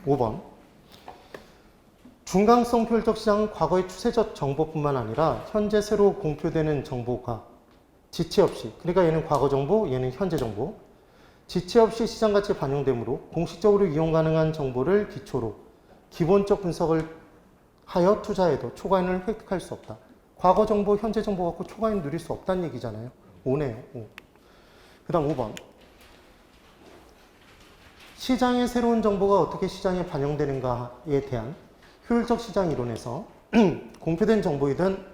5번. 중간성 효율적 시장은 과거의 추세적 정보뿐만 아니라 현재 새로 공표되는 정보가 지체 없이, 그러니까 얘는 과거 정보, 얘는 현재 정보, 지체 없이 시장 가치에 반영되므로 공식적으로 이용 가능한 정보를 기초로 기본적 분석을 하여 투자해도 초과인을 획득할 수 없다. 과거 정보, 현재 정보 갖고 초과인 누릴 수 없다는 얘기잖아요. 5네요. 5. 그 다음 5번. 시장의 새로운 정보가 어떻게 시장에 반영되는가에 대한 효율적 시장 이론에서 공표된 정보이든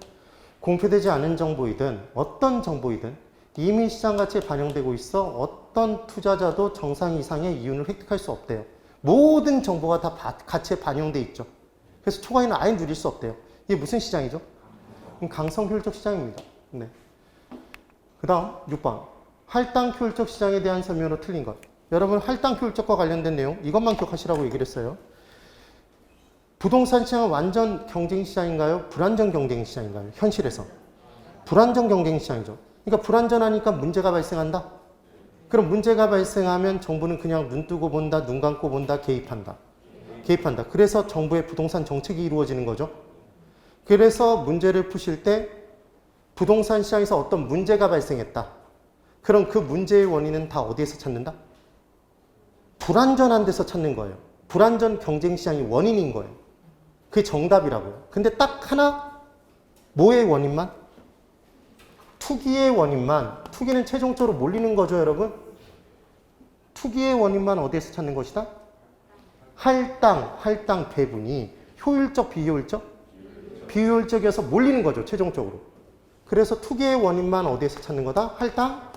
공표되지 않은 정보이든 어떤 정보이든 이미 시장 가치에 반영되고 있어 어떤 투자자도 정상 이상의 이윤을 획득할 수 없대요. 모든 정보가 다 가치에 반영돼 있죠. 그래서 초과인은 아예 누릴 수 없대요. 이게 무슨 시장이죠? 강성 효율적 시장입니다. 네. 그 다음 6번. 할당 효율적 시장에 대한 설명으로 틀린 것. 여러분 할당 효율적과 관련된 내용 이것만 기억하시라고 얘기를 했어요. 부동산 시장은 완전 경쟁 시장인가요? 불안전 경쟁 시장인가요? 현실에서. 불안전 경쟁 시장이죠. 그러니까 불안전하니까 문제가 발생한다. 그럼 문제가 발생하면 정부는 그냥 눈 뜨고 본다, 눈 감고 본다, 개입한다. 개입한다. 그래서 정부의 부동산 정책이 이루어지는 거죠. 그래서 문제를 푸실 때 부동산 시장에서 어떤 문제가 발생했다. 그럼 그 문제의 원인은 다 어디에서 찾는다? 불안전한 데서 찾는 거예요. 불안전 경쟁 시장이 원인인 거예요. 그게 정답이라고요. 근데 딱 하나 뭐의 원인만? 투기의 원인만. 투기는 최종적으로 몰리는 거죠, 여러분. 투기의 원인만 어디에서 찾는 것이다? 할당 배분이 효율적, 비효율적? 비효율적이어서 몰리는 거죠, 최종적으로. 그래서 투기의 원인만 어디에서 찾는 거다? 할당?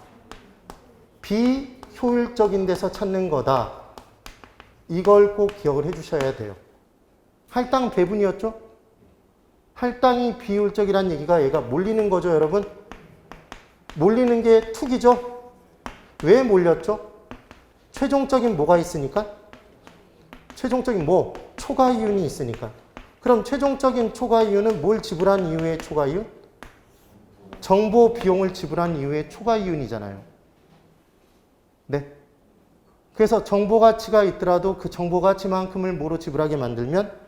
비효율적인 데서 찾는 거다. 이걸 꼭 기억을 해주셔야 돼요. 할당 배분이었죠? 할당이 비효율적이라는 얘기가 얘가 몰리는 거죠, 여러분? 몰리는 게 투기죠? 왜 몰렸죠? 최종적인 뭐가 있으니까? 최종적인 뭐? 초과 이윤이 있으니까. 그럼 최종적인 초과 이윤은 뭘 지불한 이후의 초과 이윤? 정보 비용을 지불한 이후의 초과 이윤이잖아요. 네. 그래서 정보 가치가 있더라도 그 정보 가치만큼을 뭐로 지불하게 만들면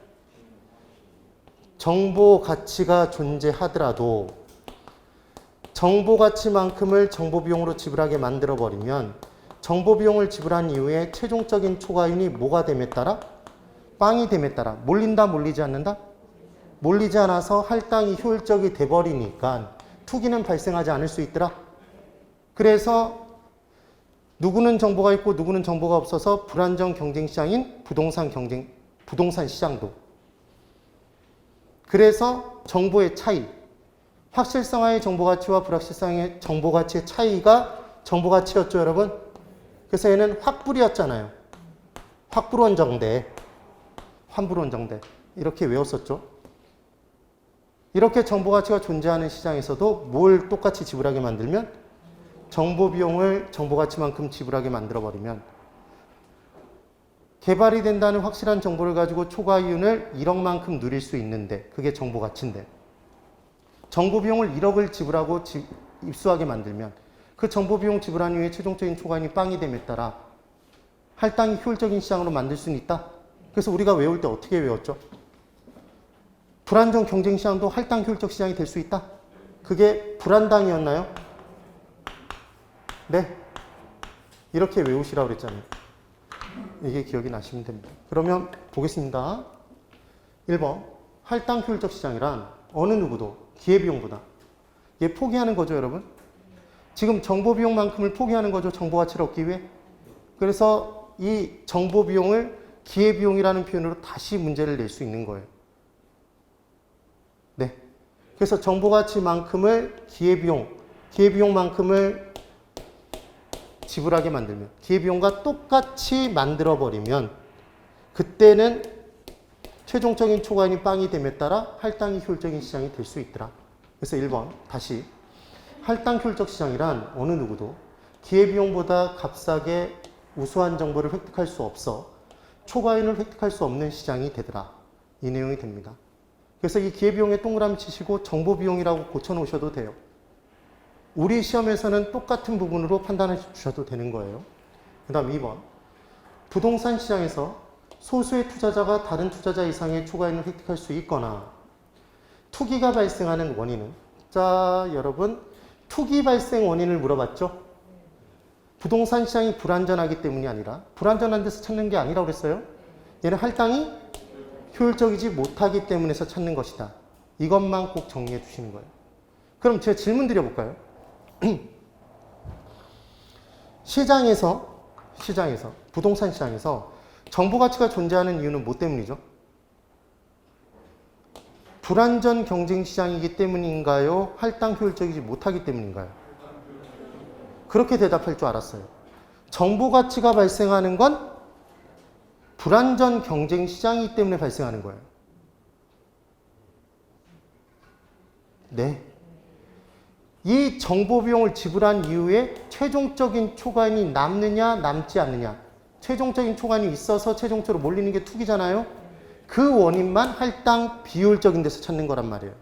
정보 가치가 존재하더라도 정보 가치만큼을 정보 비용으로 지불하게 만들어 버리면 정보 비용을 지불한 이후에 최종적인 초과이윤이 뭐가 됨에 따라 빵이 됨에 따라 몰린다, 몰리지 않는다? 몰리지 않아서 할당이 효율적이 돼버리니까 투기는 발생하지 않을 수 있더라. 그래서 누구는 정보가 있고 누구는 정보가 없어서 불안정 경쟁 시장인 부동산 시장도. 그래서 정보의 차이, 확실성화의 정보가치와 불확실성의 정보가치의 차이가 정보가치였죠, 여러분? 그래서 얘는 확불이었잖아요. 확불원정대, 환불원정대 이렇게 외웠었죠. 이렇게 정보가치가 존재하는 시장에서도 뭘 똑같이 지불하게 만들면 정보비용을 정보가치만큼 지불하게 만들어버리면 개발이 된다는 확실한 정보를 가지고 초과이윤을 1억만큼 누릴 수 있는데 그게 정보가치인데 정보비용을 1억을 지불하고 입수하게 만들면 그 정보비용 지불한 이후에 최종적인 초과이윤이 빵이 됨에 따라 할당이 효율적인 시장으로 만들 수는 있다. 그래서 우리가 외울 때 어떻게 외웠죠? 불안정 경쟁 시장도 할당 효율적 시장이 될 수 있다. 그게 불안당이었나요? 네. 이렇게 외우시라고 그랬잖아요. 이게 기억이 나시면 됩니다. 그러면 보겠습니다. 1번. 할당 효율적 시장이란 어느 누구도 기회비용보다 얘 포기하는 거죠, 여러분? 지금 정보비용만큼을 포기하는 거죠, 정보가치를 얻기 위해. 그래서 이 정보비용을 기회비용이라는 표현으로 다시 문제를 낼 수 있는 거예요. 네. 그래서 정보가치만큼을 기회비용만큼을 지불하게 만들면, 기회비용과 똑같이 만들어버리면 그때는 최종적인 초과이윤이 빵이 됨에 따라 할당이 효율적인 시장이 될 수 있더라. 그래서 1번 다시 할당 효율적 시장이란 어느 누구도 기회비용보다 값싸게 우수한 정보를 획득할 수 없어 초과이윤을 획득할 수 없는 시장이 되더라. 이 내용이 됩니다. 그래서 이 기회비용에 동그라미 치시고 정보비용이라고 고쳐놓으셔도 돼요. 우리 시험에서는 똑같은 부분으로 판단해 주셔도 되는 거예요. 그 다음 2번. 부동산 시장에서 소수의 투자자가 다른 투자자 이상의 초과이윤을 획득할 수 있거나 투기가 발생하는 원인은, 자 여러분 투기 발생 원인을 물어봤죠? 부동산 시장이 불안전하기 때문이 아니라 불안전한 데서 찾는 게 아니라고 그랬어요. 얘는 할당이 효율적이지 못하기 때문에서 찾는 것이다. 이것만 꼭 정리해 주시는 거예요. 그럼 제가 질문 드려볼까요? 시장에서 부동산 시장에서 정보가치가 존재하는 이유는 뭐 때문이죠? 불안전 경쟁 시장이기 때문인가요? 할당 효율적이지 못하기 때문인가요? 그렇게 대답할 줄 알았어요. 정보가치가 발생하는 건 불안전 경쟁 시장이기 때문에 발생하는 거예요. 네. 이 정보비용을 지불한 이후에 최종적인 초과이윤이 남느냐 남지 않느냐, 최종적인 초과이윤이 있어서 최종적으로 몰리는 게 투기잖아요. 그 원인만 할당 비효율적인 데서 찾는 거란 말이에요.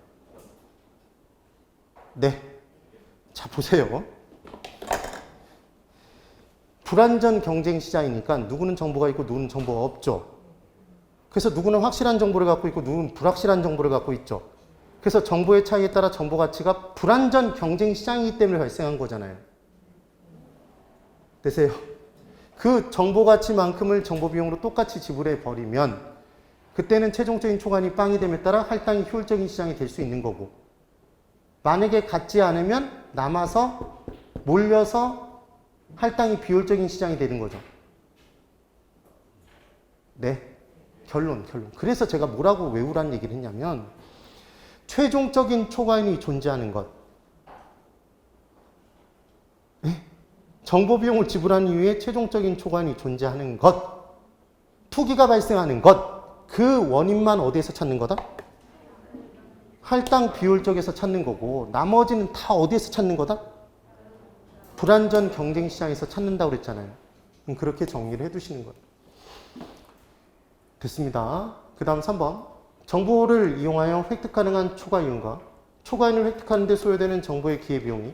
네. 자 보세요. 불안전 경쟁 시장이니까 누구는 정보가 있고 누구는 정보가 없죠. 그래서 누구는 확실한 정보를 갖고 있고 누구는 불확실한 정보를 갖고 있죠. 그래서 정보의 차이에 따라 정보 가치가 불안전 경쟁 시장이기 때문에 발생한 거잖아요. 되세요? 그 정보 가치만큼을 정보 비용으로 똑같이 지불해 버리면 그때는 최종적인 초과이윤이 빵이 됨에 따라 할당이 효율적인 시장이 될 수 있는 거고, 만약에 같지 않으면 남아서 몰려서 할당이 비효율적인 시장이 되는 거죠. 네. 결론. 그래서 제가 뭐라고 외우라는 얘기를 했냐면 최종적인 초과이윤이 존재하는 것, 정보 비용을 지불한 이후에 최종적인 초과이윤이 존재하는 것, 투기가 발생하는 것, 그 원인만 어디에서 찾는 거다? 할당 비효율적에서 찾는 거고 나머지는 다 어디에서 찾는 거다? 불안전 경쟁 시장에서 찾는다고 그랬잖아요. 그렇게 정리를 해두시는 거예요. 됐습니다. 그 다음 3번. 정보를 이용하여 획득 가능한 초과이윤과 초과이윤을 획득하는 데 소요되는 정보의 기회비용이,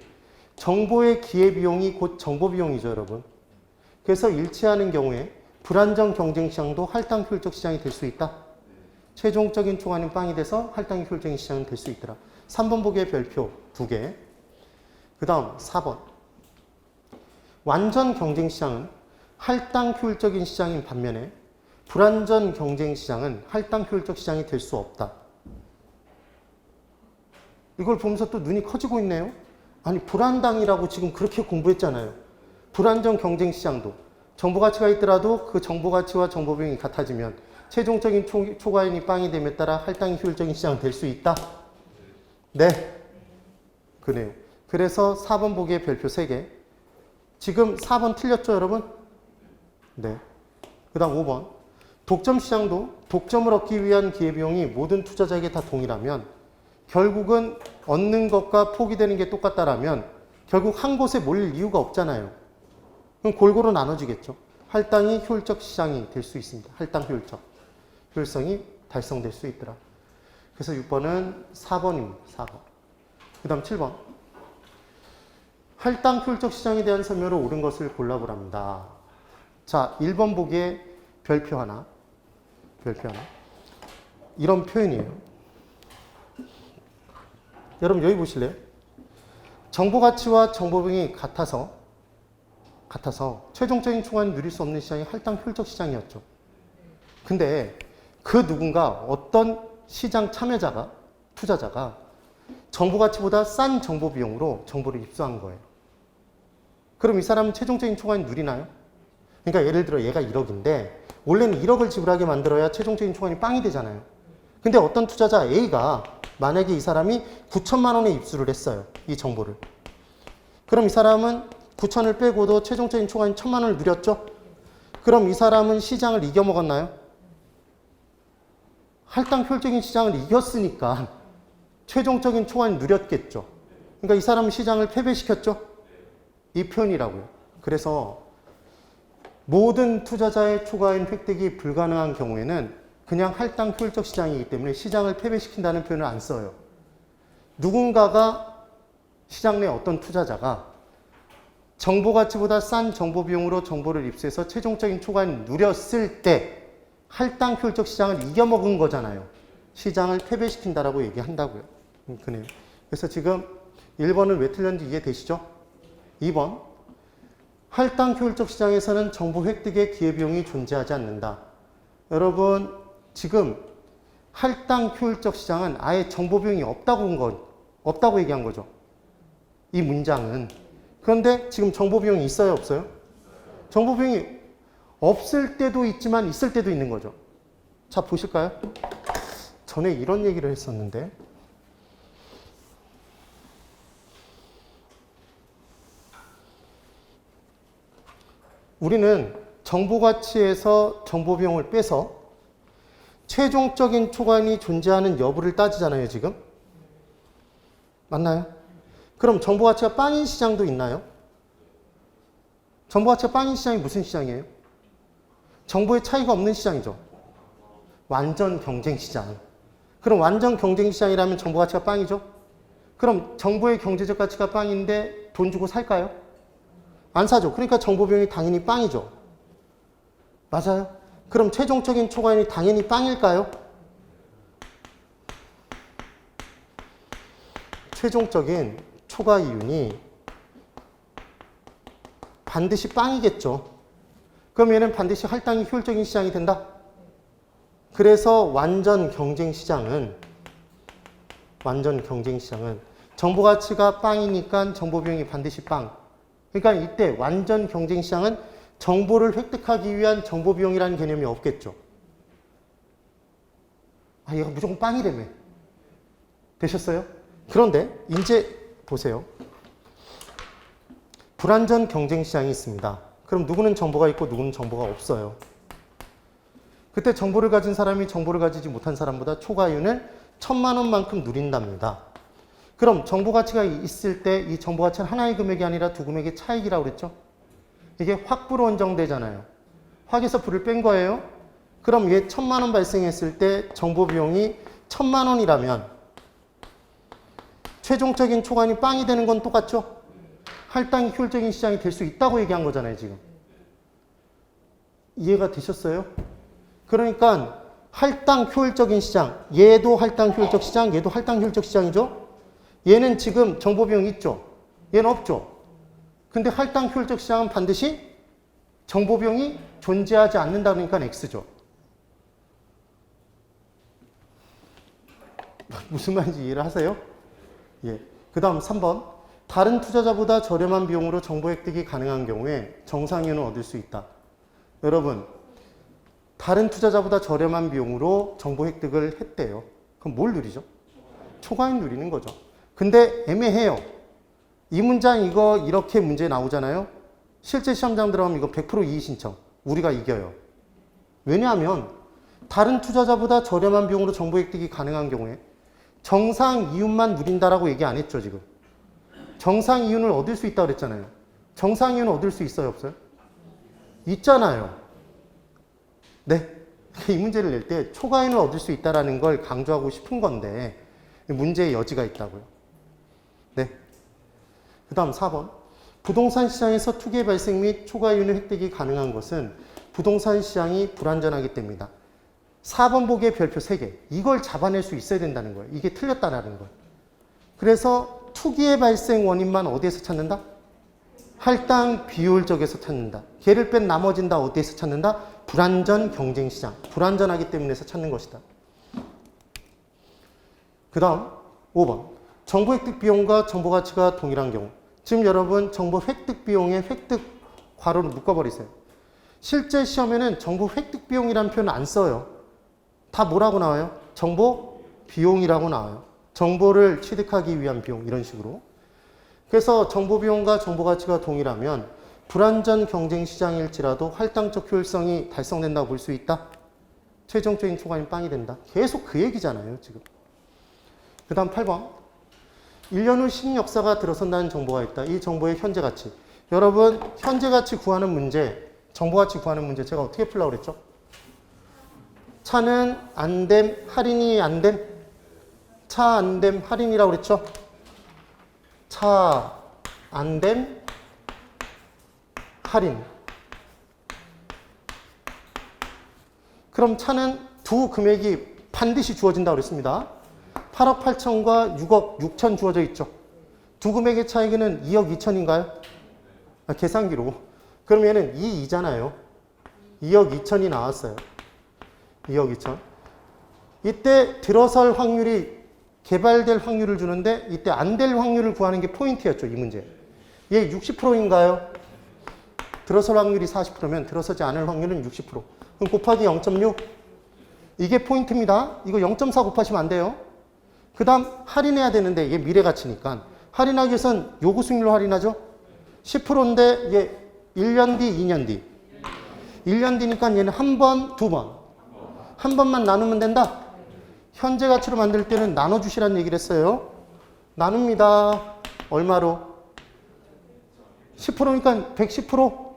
정보의 기회비용이 곧 정보비용이죠, 여러분. 그래서 일치하는 경우에 불안정 경쟁 시장도 할당 효율적 시장이 될 수 있다. 최종적인 초과이윤 빵이 돼서 할당이 효율적인 시장이 될 수 있더라. 3번 보기의 별표 2개. 그 다음 4번. 완전 경쟁 시장은 할당 효율적인 시장인 반면에 불완전 경쟁 시장은 할당 효율적 시장이 될 수 없다. 이걸 보면서 또 눈이 커지고 있네요. 아니, 불안당이라고 지금 그렇게 공부했잖아요. 불완전 경쟁 시장도 정보 가치가 있더라도 그 정보 가치와 정보 비용이 같아지면 최종적인 초과인이 빵이 됨에 따라 할당이 효율적인 시장은 될 수 있다. 네. 그래요. 그래서 4번 보기에 별표 3개. 지금 4번 틀렸죠, 여러분? 네. 그 다음 5번. 독점 시장도 독점을 얻기 위한 기회비용이 모든 투자자에게 다 동일하면 결국은 얻는 것과 포기되는 게 똑같다라면 결국 한 곳에 몰릴 이유가 없잖아요. 그럼 골고루 나눠지겠죠. 할당이 효율적 시장이 될 수 있습니다. 할당 효율적. 효율성이 달성될 수 있더라. 그래서 6번은 4번입니다. 4번. 그 다음 7번. 할당 효율적 시장에 대한 설명으로 옳은 것을 골라보랍니다. 자, 1번 보기에 별표 하나. 별표 하나. 이런 표현이에요. 여러분 여기 보실래요? 정보 가치와 정보 비용이 같아서 최종적인 초과는 누릴 수 없는 시장이 할당 효율적 시장이었죠. 근데 그 누군가 어떤 시장 참여자가 투자자가 정보 가치보다 싼 정보 비용으로 정보를 입수한 거예요. 그럼 이 사람은 최종적인 초과는 누리나요? 그러니까 예를 들어 얘가 1억인데 원래는 1억을 지불하게 만들어야 최종적인 초과는 빵이 되잖아요. 근데 어떤 투자자 A가 만약에 이 사람이 9천만 원에 입수를 했어요. 이 정보를. 그럼 이 사람은 9천을 빼고도 최종적인 초과인 1,000만 원을 누렸죠? 그럼 이 사람은 시장을 이겨먹었나요? 할당 효율적인 시장을 이겼으니까 최종적인 초과인 누렸겠죠. 그러니까 이 사람은 시장을 패배시켰죠? 이 표현이라고요. 그래서 모든 투자자의 초과인 획득이 불가능한 경우에는 그냥 할당 효율적 시장이기 때문에 시장을 패배시킨다는 표현을 안 써요. 누군가가 시장 내 어떤 투자자가 정보 가치보다 싼 정보 비용으로 정보를 입수해서 최종적인 초과인 누렸을 때 할당 효율적 시장을 이겨먹은 거잖아요. 시장을 패배시킨다라고 얘기한다고요. 그네요. 그래서 지금 1번은 왜 틀렸는지 이해되시죠? 2번. 할당 효율적 시장에서는 정보 획득의 기회비용이 존재하지 않는다. 여러분, 지금 할당 효율적 시장은 아예 정보 비용이 없다고 얘기한 거죠. 이 문장은. 그런데 지금 정보 비용이 있어요, 없어요? 정보 비용이 없을 때도 있지만 있을 때도 있는 거죠. 자, 보실까요? 전에 이런 얘기를 했었는데. 우리는 정보 가치에서 정보 비용을 빼서 최종적인 초과인이 존재하는 여부를 따지잖아요, 지금. 맞나요? 그럼 정보 가치가 빵인 시장도 있나요? 정보 가치가 빵인 시장이 무슨 시장이에요? 정보의 차이가 없는 시장이죠. 완전 경쟁 시장. 그럼 완전 경쟁 시장이라면 정보 가치가 빵이죠? 그럼 정보의 경제적 가치가 빵인데 돈 주고 살까요? 안 사죠. 그러니까 정보 비용이 당연히 빵이죠. 맞아요? 그럼 최종적인 초과인이 당연히 빵일까요? 최종적인 초과 이윤이 반드시 빵이겠죠. 그럼 얘는 반드시 할당이 효율적인 시장이 된다. 그래서 완전 경쟁 시장은 정보 가치가 빵이니까 정보 비용이 반드시 빵. 그러니까 이때 완전 경쟁 시장은 정보를 획득하기 위한 정보 비용이라는 개념이 없겠죠. 아, 얘가 무조건 빵이라며. 되셨어요? 그런데 이제 보세요. 불완전 경쟁 시장이 있습니다. 그럼 누구는 정보가 있고 누구는 정보가 없어요. 그때 정보를 가진 사람이 정보를 가지지 못한 사람보다 초과이윤을 1,000만 원만큼 누린답니다. 그럼 정보 가치가 있을 때 이 정보 가치는 하나의 금액이 아니라 두 금액의 차익이라고 그랬죠? 이게 확부로 원정되잖아요. 확에서 부를 뺀 거예요. 그럼 얘 1,000만 원 발생했을 때 정보 비용이 1,000만 원이라면 최종적인 초과이윤이 빵이 되는 건 똑같죠? 할당이 효율적인 시장이 될 수 있다고 얘기한 거잖아요, 지금. 이해가 되셨어요? 그러니까 할당 효율적인 시장, 얘도 할당 효율적 시장, 얘도 할당 효율적 시장이죠? 얘는 지금 정보 비용이 있죠? 얘는 없죠? 근데 할당 효율적 시장은 반드시 정보 비용이 존재하지 않는다 그러니까 X죠. 무슨 말인지 이해를 하세요? 예. 그 다음 3번. 다른 투자자보다 저렴한 비용으로 정보 획득이 가능한 경우에 정상 이윤을 얻을 수 있다. 여러분, 다른 투자자보다 저렴한 비용으로 정보 획득을 했대요. 그럼 뭘 누리죠? 초과이익 누리는 거죠. 근데 애매해요. 이 문장 이거 이렇게 문제 나오잖아요. 실제 시험장 들어가면 이거 100% 이의 신청. 우리가 이겨요. 왜냐하면 다른 투자자보다 저렴한 비용으로 정보 획득이 가능한 경우에 정상 이윤만 누린다라고 얘기 안 했죠, 지금. 정상 이윤을 얻을 수 있다고 그랬잖아요. 정상 이윤을 얻을 수 있어요, 없어요? 있잖아요. 네. 이 문제를 낼 때 초과이익을 얻을 수 있다는 걸 강조하고 싶은 건데 문제의 여지가 있다고요. 네. 그 다음 4번. 부동산 시장에서 투기의 발생 및 초과이윤의 획득이 가능한 것은 부동산 시장이 불안전하기 때문이다. 4번 보기에 별표 3개. 이걸 잡아낼 수 있어야 된다는 거예요. 이게 틀렸다는 거예요. 그래서 투기의 발생 원인만 어디에서 찾는다? 할당 비효율적에서 찾는다. 걔를 뺀 나머진 다 어디에서 찾는다? 불안전 경쟁시장. 불안전하기 때문에서 찾는 것이다. 그 다음 5번. 정보 획득 비용과 정보 가치가 동일한 경우. 지금 여러분 정보 획득 비용에 획득 괄호를 묶어버리세요. 실제 시험에는 정보 획득 비용이라는 표현을 안 써요. 다 뭐라고 나와요? 정보 비용이라고 나와요. 정보를 취득하기 위한 비용 이런 식으로. 그래서 정보 비용과 정보 가치가 동일하면 불안전 경쟁 시장일지라도 할당적 효율성이 달성된다고 볼 수 있다. 최종적인 초과이익 빵이 된다. 계속 그 얘기잖아요, 지금. 그 다음 8번. 1년 후 신역사가 들어선다는 정보가 있다. 이 정보의 현재 가치. 여러분, 현재 가치 구하는 문제, 정보 가치 구하는 문제 제가 어떻게 풀라고 그랬죠? 차는 안 됨, 할인이 안 됨. 차 안 됨, 할인이라고 그랬죠? 차 안 됨, 할인. 그럼 차는 두 금액이 반드시 주어진다고 그랬습니다. 8억 8천과 6억 6천 주어져 있죠. 두 금액의 차이는 2억 2천인가요? 계산기로. 그럼 얘는 2잖아요. 2억 2천이 나왔어요. 2억 2천. 이때 들어설 확률이 개발될 확률을 주는데 이때 안 될 확률을 구하는 게 포인트였죠. 이 문제. 얘 60%인가요? 들어설 확률이 40%면 들어서지 않을 확률은 60%. 그럼 곱하기 0.6. 이게 포인트입니다. 이거 0.4 곱하시면 안 돼요. 그 다음 할인해야 되는데 얘 미래가치니까 할인하기 위해서는 요구 수익률로 할인하죠. 10%인데 얘 1년 뒤, 2년 뒤. 1년 뒤니까 얘는 한 번, 두 번. 한 번만 나누면 된다. 현재 가치로 만들 때는 나눠주시라는 얘기를 했어요. 나눕니다. 얼마로? 10%니까 110%?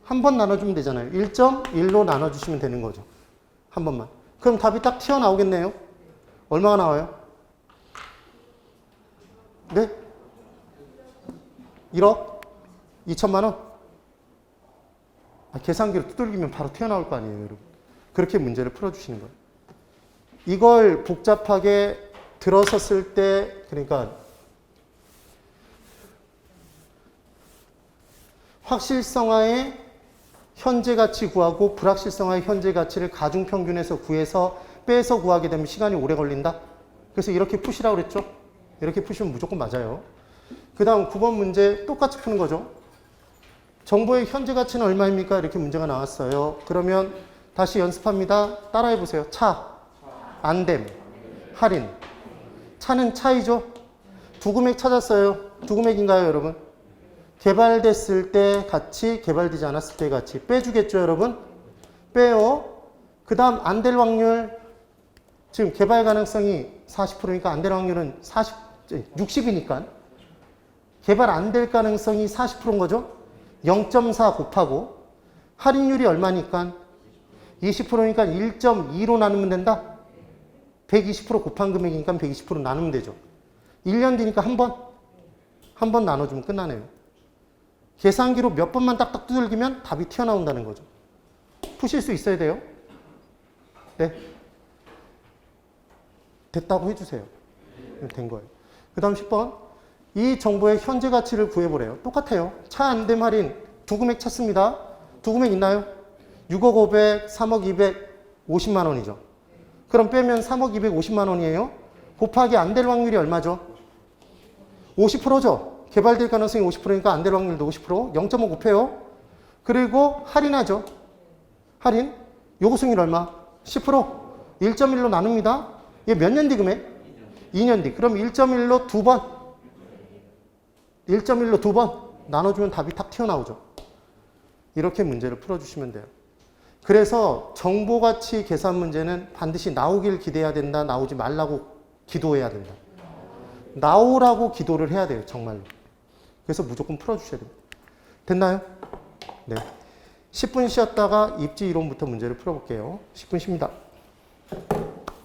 한 번 나눠주면 되잖아요. 1.1로 나눠주시면 되는 거죠. 한 번만. 그럼 답이 딱 튀어나오겠네요. 얼마가 나와요? 네? 1억? 2천만 원? 계산기로 두들기면 바로 튀어나올 거 아니에요, 여러분. 그렇게 문제를 풀어주시는 거예요. 이걸 복잡하게 들어섰을 때, 그러니까 확실성화의 현재 가치 구하고 불확실성화의 현재 가치를 가중평균에서 구해서 빼서 구하게 되면 시간이 오래 걸린다. 그래서 이렇게 푸시라고 그랬죠. 이렇게 푸시면 무조건 맞아요. 그 다음 9번 문제 똑같이 푸는 거죠. 정보의 현재 가치는 얼마입니까? 이렇게 문제가 나왔어요. 그러면 다시 연습합니다. 따라해 보세요. 차, 안됨, 할인. 차는 차이죠. 두 금액 찾았어요. 두 금액인가요, 여러분? 개발됐을 때 가치, 개발되지 않았을 때 가치. 빼주겠죠, 여러분? 빼요. 그 다음 안 될 확률. 지금 개발 가능성이 40%니까 안 될 확률은 60이니까. 개발 안 될 가능성이 40%인 거죠? 0.4 곱하고 할인율이 얼마니까? 20%니까 1.2로 나누면 된다? 120% 곱한 금액이니까 120% 나누면 되죠. 1년 뒤니까 한 번 나눠주면 끝나네요. 계산기로 몇 번만 딱딱 두들기면 답이 튀어나온다는 거죠. 푸실 수 있어야 돼요. 네. 됐다고 해주세요. 된 거예요. 그 다음 10번. 이 정보의 현재 가치를 구해보래요. 똑같아요. 차 안됨 할인 두 금액 찾습니다. 두 금액 있나요? 6억 500, 3억 200, 50만 원이죠. 그럼 빼면 3억 250만 원이에요. 곱하기 안 될 확률이 얼마죠? 50%죠. 개발될 가능성이 50%니까 안 될 확률도 50%. 0.5 곱해요. 그리고 할인하죠. 할인. 요구 승률 얼마? 10%. 1.1로 나눕니다. 얘 몇 년 뒤 금액? 2년 뒤. 그럼 1.1로 두 번. 1.1로 두 번 나눠주면 답이 탁 튀어나오죠. 이렇게 문제를 풀어주시면 돼요. 그래서 정보가치 계산 문제는 반드시 나오길 기대해야 된다. 나오지 말라고 기도해야 된다. 나오라고 기도를 해야 돼요. 정말로. 그래서 무조건 풀어주셔야 됩니다. 됐나요? 네. 10분 쉬었다가 입지 이론부터 문제를 풀어볼게요. 10분 쉽니다.